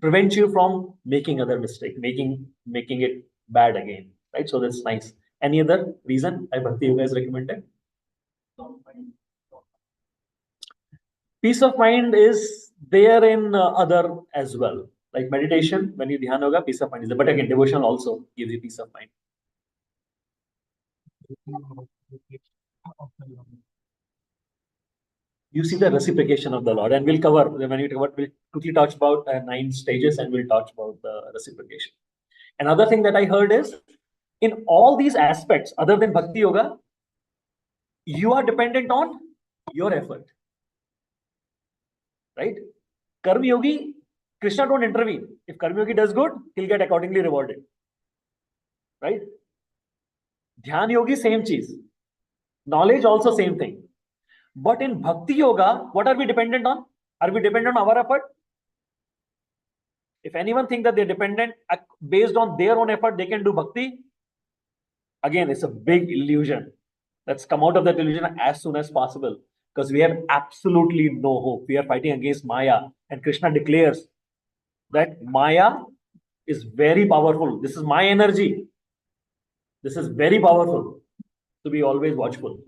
prevents you from making other mistake, making it bad again, right? So that's nice. Any other reason I Bhakti Yoga is recommended? Peace of mind is there in other as well. Like meditation, when you dhyana yoga, peace of mind is there. But again, devotion also gives you peace of mind. You see the reciprocation of the Lord, and we'll cover when we cover. We'll quickly talk about 9 stages, and we'll talk about the reciprocation. Another thing that I heard is, in all these aspects, other than Bhakti Yoga, you are dependent on your effort, right? Karma Yogi, Krishna don't intervene. If Karma Yogi does good, he'll get accordingly rewarded, right? Dhyan Yogi, same cheese. Knowledge also same thing. But in Bhakti Yoga, what are we dependent on? Are we dependent on our effort? If anyone thinks that they're dependent based on their own effort, they can do Bhakti. Again, it's a big illusion. Let's come out of that illusion as soon as possible, because we have absolutely no hope. We are fighting against Maya, and Krishna declares that Maya is very powerful. This is my energy. This is very powerful. To be always watchful.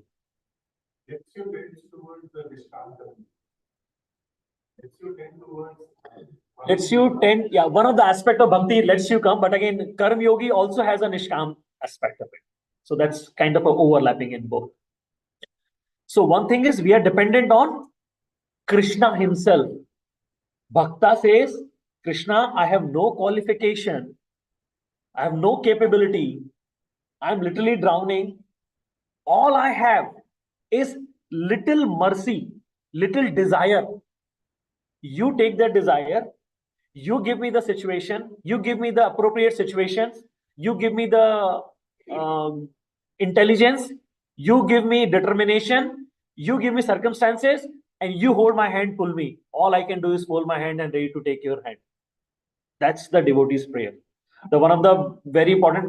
One of the aspect of bhakti lets you come, but again, Karma Yogi also has a Nishkam aspect of it. So that's kind of a overlapping in both. So one thing is we are dependent on Krishna himself. Bhakta says, Krishna, I have no qualification. I have no capability. I'm literally drowning. All I have is little mercy, little desire. You take that desire, you give me the situation, you give me the appropriate situations, you give me the intelligence, you give me determination, you give me circumstances, and you hold my hand, pull me. All I can do is hold my hand and ready to take your hand. That's the devotee's prayer. One of the very important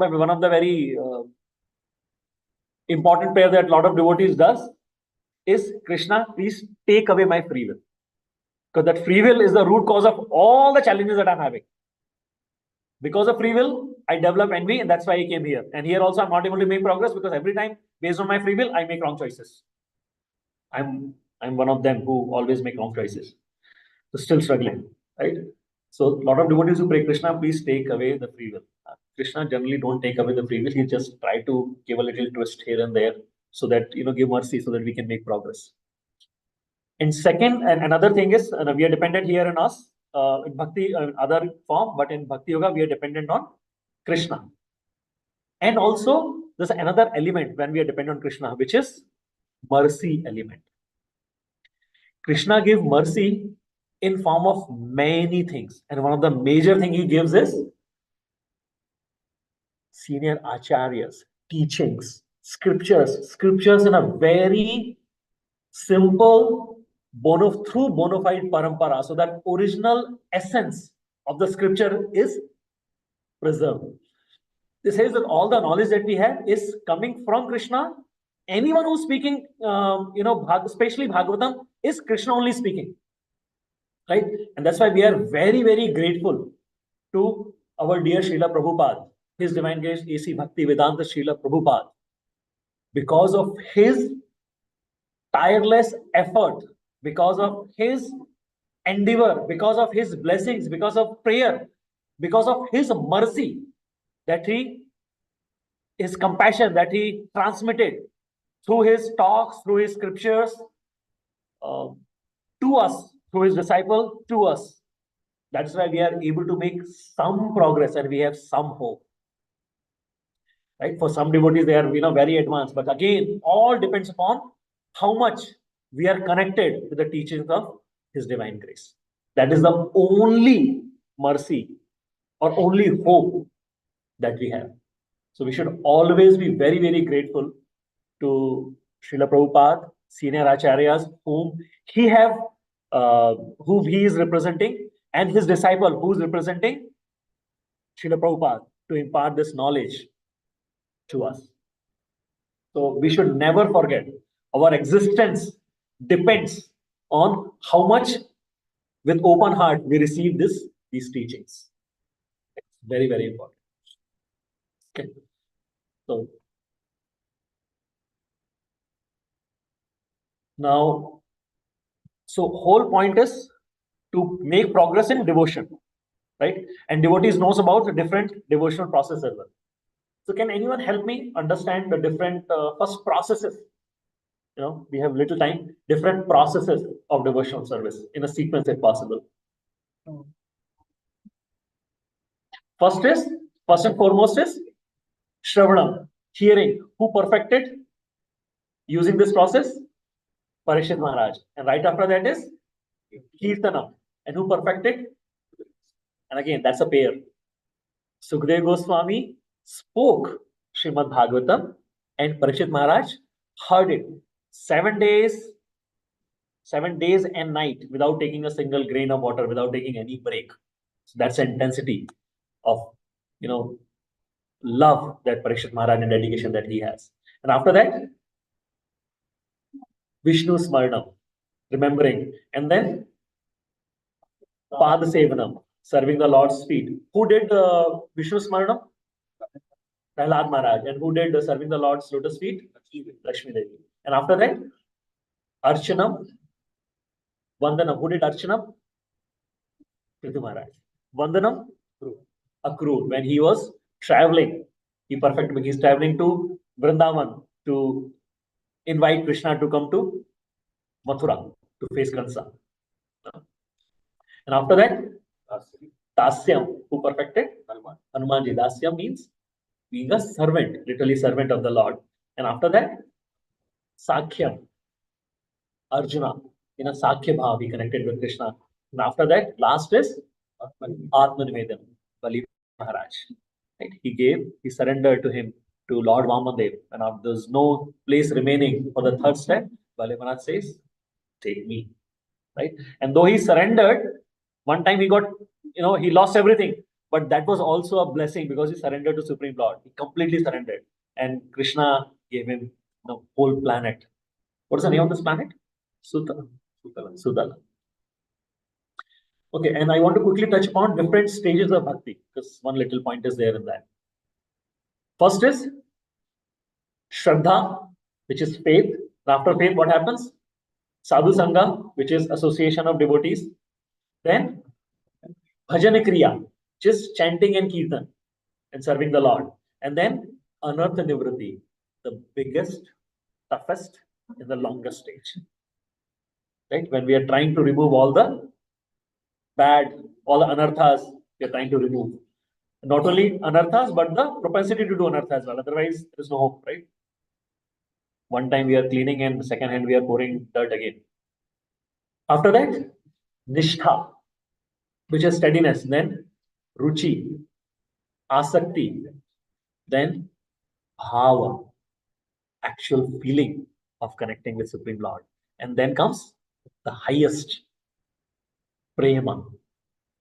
prayer that a lot of devotees does is, Krishna, please take away my free will. Because that free will is the root cause of all the challenges that I'm having. Because of free will, I develop envy, and that's why I came here. And here also, I'm not able to make progress because every time, based on my free will, I make wrong choices. I'm one of them who always make wrong choices. So still struggling, right? So a lot of devotees who pray, Krishna, please take away the free will. Krishna generally don't take away the free will. He just try to give a little twist here and there so that, give mercy so that we can make progress. And second, and another thing is, we are dependent here on us, in bhakti, other form, but in bhakti yoga, we are dependent on Krishna. And also, there's another element when we are dependent on Krishna, which is mercy element. Krishna gives mercy in form of many things. And one of the major thing he gives is senior acharyas, teachings, scriptures in a very simple, through bona fide parampara, so that original essence of the scripture is preserved. This says that all the knowledge that we have is coming from Krishna. Anyone who's speaking, especially Bhagavatam, is Krishna only speaking. Right? And that's why we are very, very grateful to our dear Srila Prabhupada, His Divine Grace A.C. Bhakti Vedanta Srila Prabhupada. Because of his tireless effort, because of his endeavor, because of his blessings, because of prayer, because of his mercy, his compassion that he transmitted through his talks, through his scriptures, to us, through his disciple, to us. That's why we are able to make some progress and we have some hope. Right? For some devotees, they are very advanced. But again, all depends upon how much we are connected with the teachings of His Divine Grace. That is the only mercy or only hope that we have. So we should always be very, very grateful to Srila Prabhupada, senior acharyas, whom he is representing, and his disciple who is representing Srila Prabhupada to impart this knowledge to us. So we should never forget our existence depends on how much with open heart we receive these teachings. It's very, very important. Okay. So now, whole point is to make progress in devotion, right? And devotees knows about the different devotional processes as well. So can anyone help me understand the different first processes? We have little time, different processes of devotional service in a sequence if possible. First and foremost is Shravanam, hearing. Who perfected using this process? Parikshit Maharaj. And right after that is Kirtanam. And who perfected? And again, that's a pair. Sukdev Goswami spoke Srimad Bhagavatam and Parikshit Maharaj heard it 7 days and night without taking a single grain of water, without taking any break. So that's the intensity of, love that Parikshit Maharaj and dedication that he has. And after that, Vishnu Smarnam, remembering. And then Pada Sevanam, serving the Lord's feet. Who did Vishnu Smarnam? Prahlad Maharaj. And who did serving the Lord's lotus feet? Lakshmi Devi. And after that, Archanam, Vandanam. Who did Archanam? Prithu Maharaj. Vandanam, Akrur. When he was traveling, he's traveling to Vrindavan to invite Krishna to come to Mathura to face Kansa. And after that, Dasyam, who perfected? Hanumanji. Dasyam means being a servant, literally servant of the Lord. And after that, Sakhyam, Arjuna, in a Sakhya Bhav, he connected with Krishna. And after that, last is Atmanivedanam, Bali Maharaj. Right? He surrendered to him, to Lord Vamadev. And after there's no place remaining for the third step, Bali Maharaj says, take me. Right? And though he surrendered, one time he lost everything. But that was also a blessing because he surrendered to Supreme Lord. He completely surrendered. And Krishna gave him the whole planet. What is the name of this planet? Sutala. Okay, and I want to quickly touch upon different stages of bhakti, because one little point is there in that. First is Shraddha, which is faith. After faith, what happens? Sadhu Sangha, which is association of devotees. Then Bhajan Kriya, which is chanting and Kirtan and serving the Lord. And then Anartha Nivritti, the biggest, toughest, and the longest stage. Right? When we are trying to remove all the bad, all the anarthas, we are trying to remove. Not only anarthas, but the propensity to do anartha as well. Otherwise, there is no hope, right? One time we are cleaning and the second hand we are pouring dirt again. After that, Nishtha, which is steadiness. Then Ruchi, Asakti. Then Bhava, actual feeling of connecting with Supreme Lord. And then comes the highest, Prema.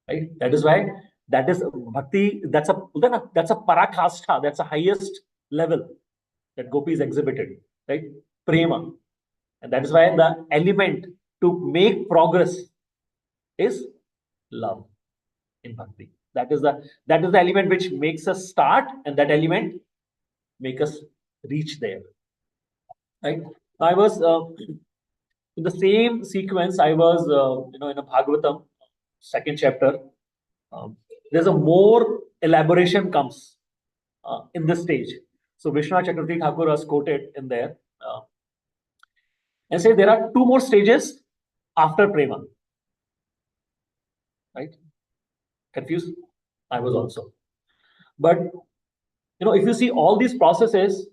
Right? That is why that is bhakti, that's a parakastha, that's the highest level that gopis exhibited, right? Prema. And that is why the element to make progress is love in bhakti. That is the element which makes us start, and that element make us reach there. Right? I was in the same sequence. I was in a Bhagavatam, second chapter. There's a more elaboration comes in this stage. So Vishwanath Chakravarti Thakur was quoted in there and said there are two more stages after prema. Right? Confused? I was also. But if you see all these processes,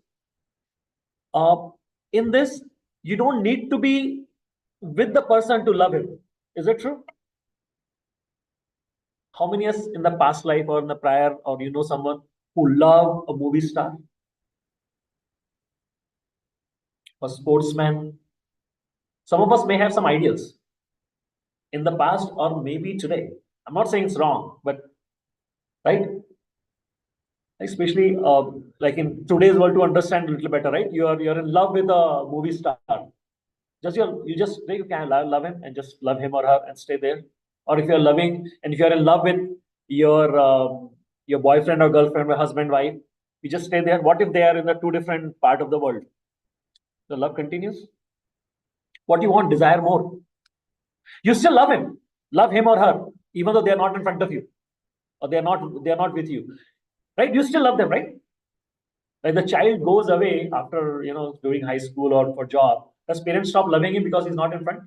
in this, you don't need to be with the person to love him. Is it true? How many years in the past life or in the prior, or someone who love a movie star, a sportsman? Some of us may have some ideals in the past or maybe today. I'm not saying it's wrong, but right? Especially like in today's world, to understand a little better, right? You're in love with a movie star. You can love him and just love him or her and stay there. Or if you're loving and if you're in love with your boyfriend or girlfriend or husband, wife, you just stay there. What if they are in the two different part of the world? The love continues. What do you want? Desire more. You still love him or her, even though they are not in front of you, or they are not with you, right? You still love them, right? Like the child goes away after doing high school or for job. Does parents stop loving him because he's not in front?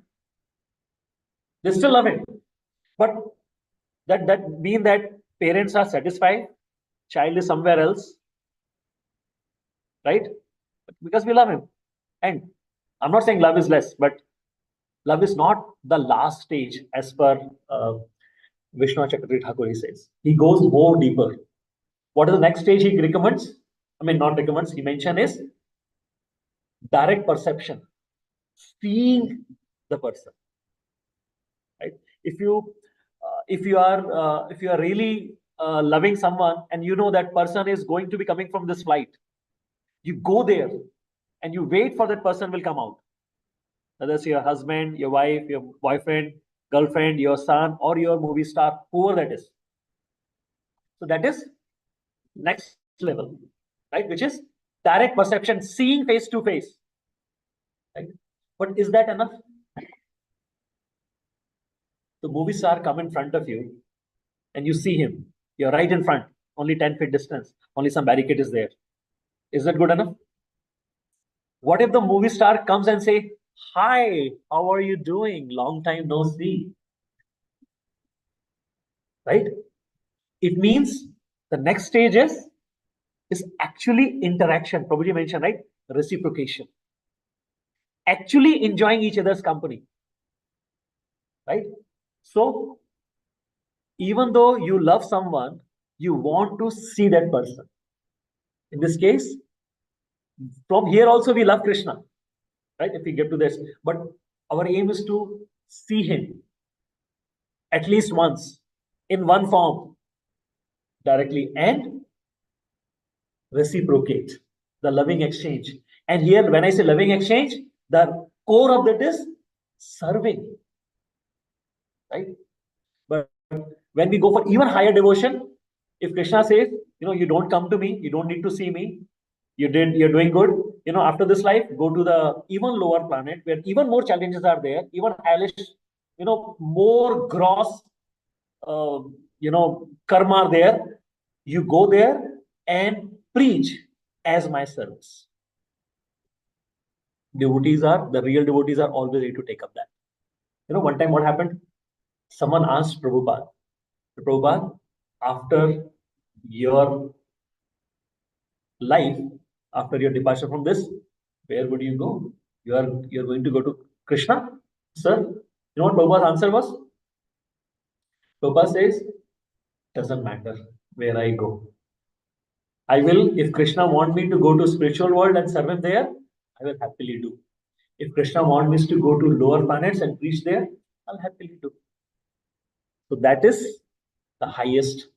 They still love him, but that mean that parents are satisfied, child is somewhere else, right? Because we love him. And I'm not saying love is less, but love is not the last stage as per Vishwanath Chakravarti Thakur, he says. He goes more deeper. What is the next stage he recommends? I mean, not recommends, he mentioned is direct perception, seeing the person. Right? If you are really loving someone and you know that person is going to be coming from this flight, you go there and you wait for that person will come out. Whether it's your husband, your wife, your boyfriend, girlfriend, your son, or your movie star, whoever that is. So that is next level, right? Which is direct perception, seeing face to face. Right? But is that enough? The movie star come in front of you and you see him. You're right in front, only 10 feet distance, only some barricade is there. Is that good enough? What if the movie star comes and say, "Hi, how are you doing? Long time no see." Right? It means the next stage is actually interaction. Prabhuji mentioned, right? Reciprocation. Actually enjoying each other's company. Right? So, even though you love someone, you want to see that person. In this case, from here also we love Krishna. Right? If we get to this. But our aim is to see him at least once in one form directly and reciprocate the loving exchange. And here, when I say loving exchange, the core of that is serving. Right? But when we go for even higher devotion, if Krishna says, you don't come to me, you don't need to see me, you're doing good, after this life, go to the even lower planet where even more challenges are there, even hellish, more gross, karma are there. You go there and preach as my service. The real devotees are always ready to take up that. One time what happened? Someone asked Prabhupada, after your life, after your departure from this, where would you go? You're going to go to Krishna, sir. You know what Prabhupada's answer was? Prabhupada says, doesn't matter where I go. I will, if Krishna want me to go to spiritual world and serve him there, I will happily do. If Krishna wants me to go to lower planets and preach there, I'll happily do. So that is the highest,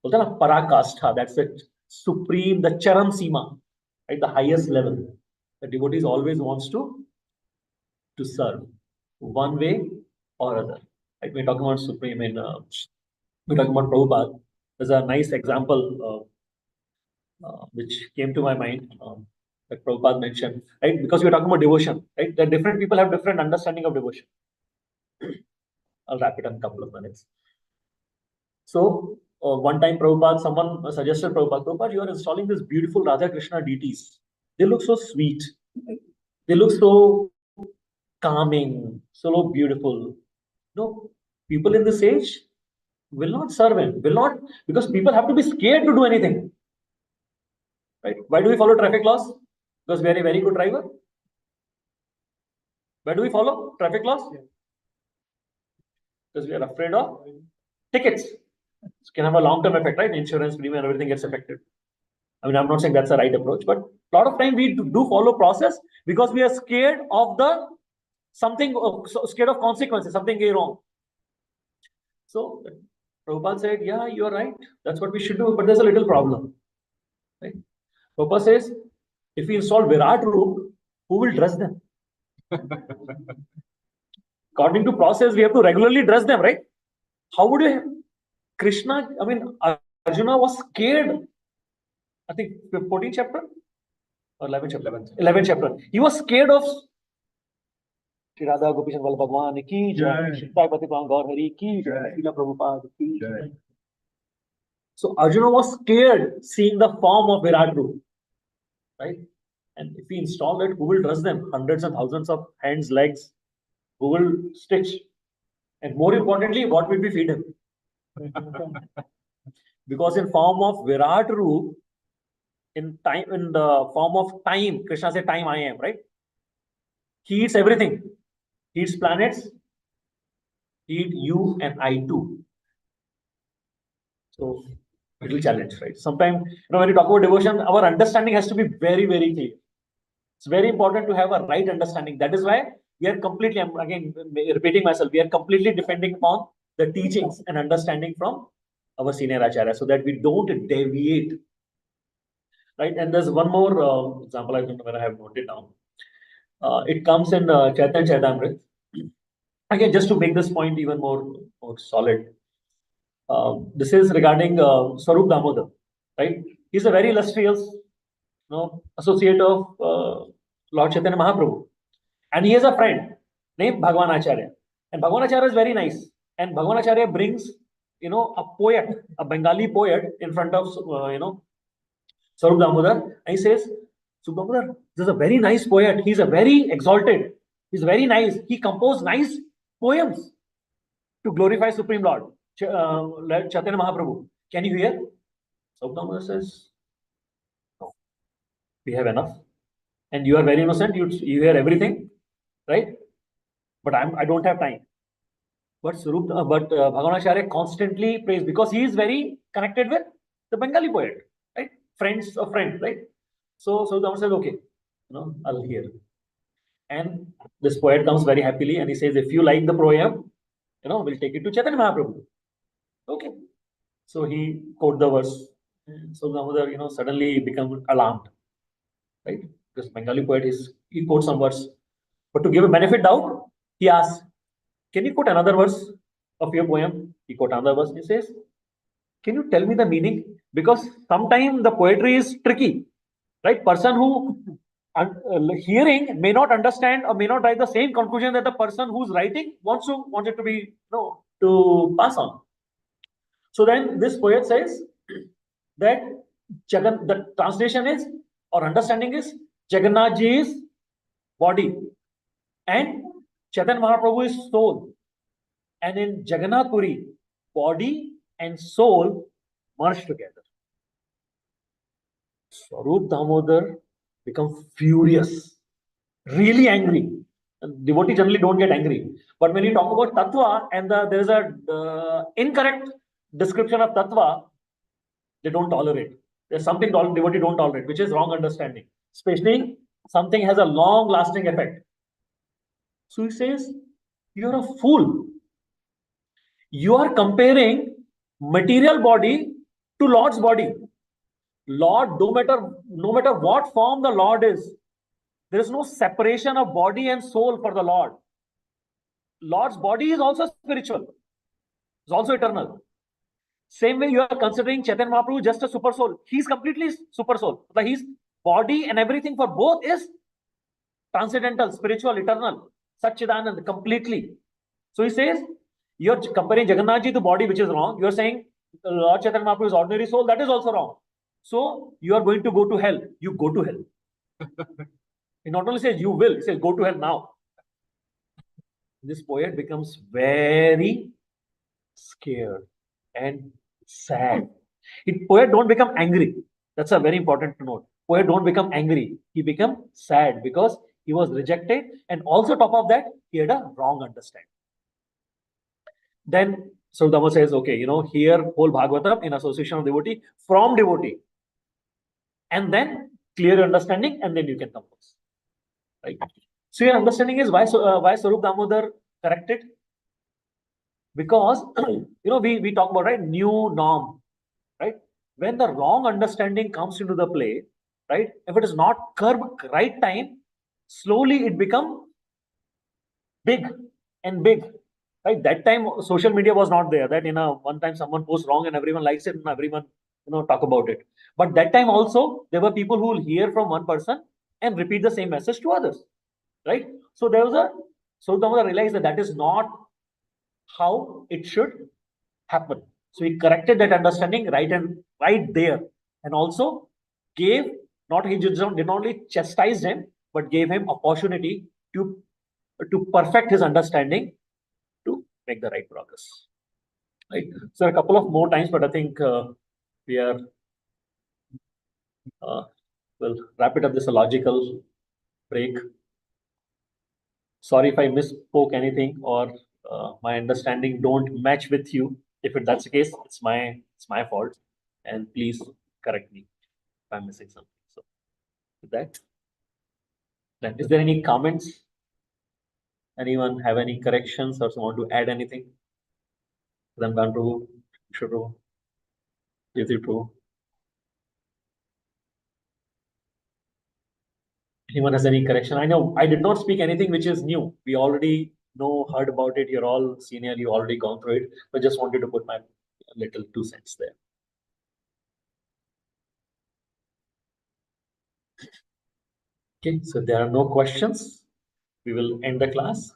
parakastha, that's the supreme, the charam sima, right? The highest level. The devotees always wants to serve one way or other. Right? We're talking about supreme in we're talking about Prabhupada. There's a nice example which came to my mind that Prabhupada mentioned, right? Because we're talking about devotion, right? That different people have different understanding of devotion. I'll wrap it in a couple of minutes. So one time someone suggested Prabhupada, you are installing this beautiful Radha Krishna deities. They look so sweet. They look so calming, so beautiful. No, people in this age will not serve him, because people have to be scared to do anything. Right? Why do we follow traffic laws? Because we are a very good driver. Why do we follow traffic laws? Because we are afraid of tickets. It can have a long-term effect, right? Insurance premium, everything gets affected. I mean, I'm not saying that's the right approach, but a lot of time we do follow process because we are scared of scared of consequences, something going wrong. So Prabhupada said, yeah, you're right. That's what we should do. But there's a little problem. Right? Prabhupada says, if we install Virat Roop, who will dress them? According to process, we have to regularly dress them, right? How would you? Krishna, I mean, Arjuna was scared. I think 14th chapter or 11th chapter. 11th chapter. He was scared of Radha Gopishan Val Bhagwan ki jai, Shiktai Gaur Hari ki jai, Srila Prabhupada ki jai. So Arjuna was scared seeing the form of Virat Roop, right? And if we install it, who will dress them? Hundreds and thousands of hands, legs, who will stitch? And more importantly, what will we feed him? Because in form of Virat Roop, in the form of time, Krishna said, time I am, right? He eats everything. He eats planets, he eats you and I too. So, little challenge, right? Sometimes, when you talk about devotion, our understanding has to be very, very clear. It's very important to have a right understanding. That is why we are completely, I'm again repeating myself, we are completely depending upon the teachings and understanding from our senior acharya so that we don't deviate. Right? And there's one more example I don't know where I have noted down. It comes in Chaitanya Charitamrita. Again, just to make this point even more solid. This is regarding Swarup Damodar, right? He's a very illustrious, associate of Lord Chaitanya Mahaprabhu, and he has a friend named Bhagwan Acharya, and Bhagwan Acharya is very nice, and Bhagwan Acharya brings, a poet, a Bengali poet, in front of Swarup Damodar, and he says, Swarup Damodar, this is a very nice poet. He's a very exalted. He's very nice. He composed nice poems to glorify Supreme Lord. Chaitanya Mahaprabhu. Can you hear? Swarup Damodar says, no, we have enough. And you are very innocent, you hear everything, right? But I don't have time. But Bhagwan Acharya constantly prays because he is very connected with the Bengali poet, right? Friends of friends, right? So Damodar says, okay, I'll hear. And this poet comes very happily and he says, if you like the poem, we'll take it to Chaitanya Mahaprabhu. Okay. So he quote the verse. So Damodar, suddenly become alarmed, right? This Bengali poet he quotes some verse. But to give a benefit doubt, he asks, can you quote another verse? of your poem. He quotes another verse. He says, "Can you tell me the meaning? Because sometimes the poetry is tricky, right? Person who hearing may not understand or may not write the same conclusion that the person who's writing wants it to be to pass on." So then this poet says that the translation is or understanding is Jagannath Ji is body and Chaitanya Mahaprabhu is soul. And in Jagannath Puri, body and soul merge together. Swarup Damodar become furious, really angry. And devotees generally don't get angry. But when you talk about tattva and there is a incorrect description of tattva, they don't tolerate. There's something devotee don't tolerate, which is wrong understanding. Especially something has a long lasting effect. So he says, you're a fool. You are comparing material body to Lord's body. Lord, no matter what form the Lord is, there is no separation of body and soul for the Lord. Lord's body is also spiritual, is also eternal. Same way you are considering Chaitanya Mahaprabhu just a super soul. He's completely super soul. Like his body and everything for both is transcendental, spiritual, eternal, Satchidanand, completely. So he says, you're comparing Jagannath Ji to body, which is wrong. You're saying Lord Chaitanya Mahaprabhu is ordinary soul, that is also wrong. So you are going to go to hell. You go to hell. He not only says you will, he says go to hell now. This poet becomes very scared and sad. Poet don't become angry. That's a very important to note. Poet don't become angry. He become sad because he was rejected, and also top of that, he had a wrong understanding. Then Surdama says, okay, here whole Bhagavatam in association of devotee from devotee, and then clear understanding, and then you can compose. Right? So your understanding is why Swarup Damodar corrected? Because we talk about right new norm, right? When the wrong understanding comes into the play, right? If it is not curbed right time, slowly it become big and big. Right? That time social media was not there. That one time someone posts wrong and everyone likes it and everyone talk about it. But that time also there were people who will hear from one person and repeat the same message to others. Right? So Damodar realized that is not how it should happen. So he corrected that understanding right there, and also gave he did not only chastise him, but gave him opportunity to perfect his understanding to make the right progress. Right. So a couple of more times, but I think we are we'll wrap it up. This a logical break. Sorry if I misspoke anything or my understanding don't match with you. If that's the case, it's my fault, and please correct me if I'm missing something. So with that, then is there any comments? Anyone have any corrections or want to add anything? Then Bantu, Shuru, Yithipu. Anyone has any correction? I know I did not speak anything which is new. We already heard about it. You're all senior. You already gone through it. But just wanted to put my little 2 cents there. Okay, so there are no questions. We will end the class.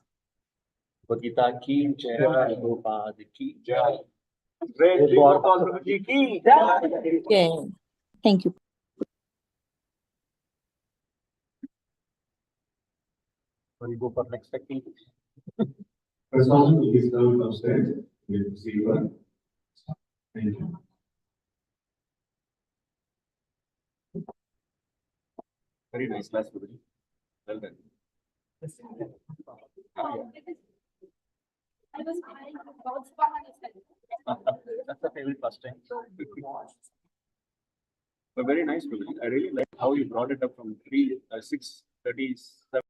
Bhagita ki jai, Prabhupada ki jai. Okay. Thank you. We go for next activity. Corresponding will be served upstairs. We'll see you. Thank you. Very nice class, Guruji. Well done. That's a favorite pastime. But very nice, Guruji. I really like how you brought it up from 6:37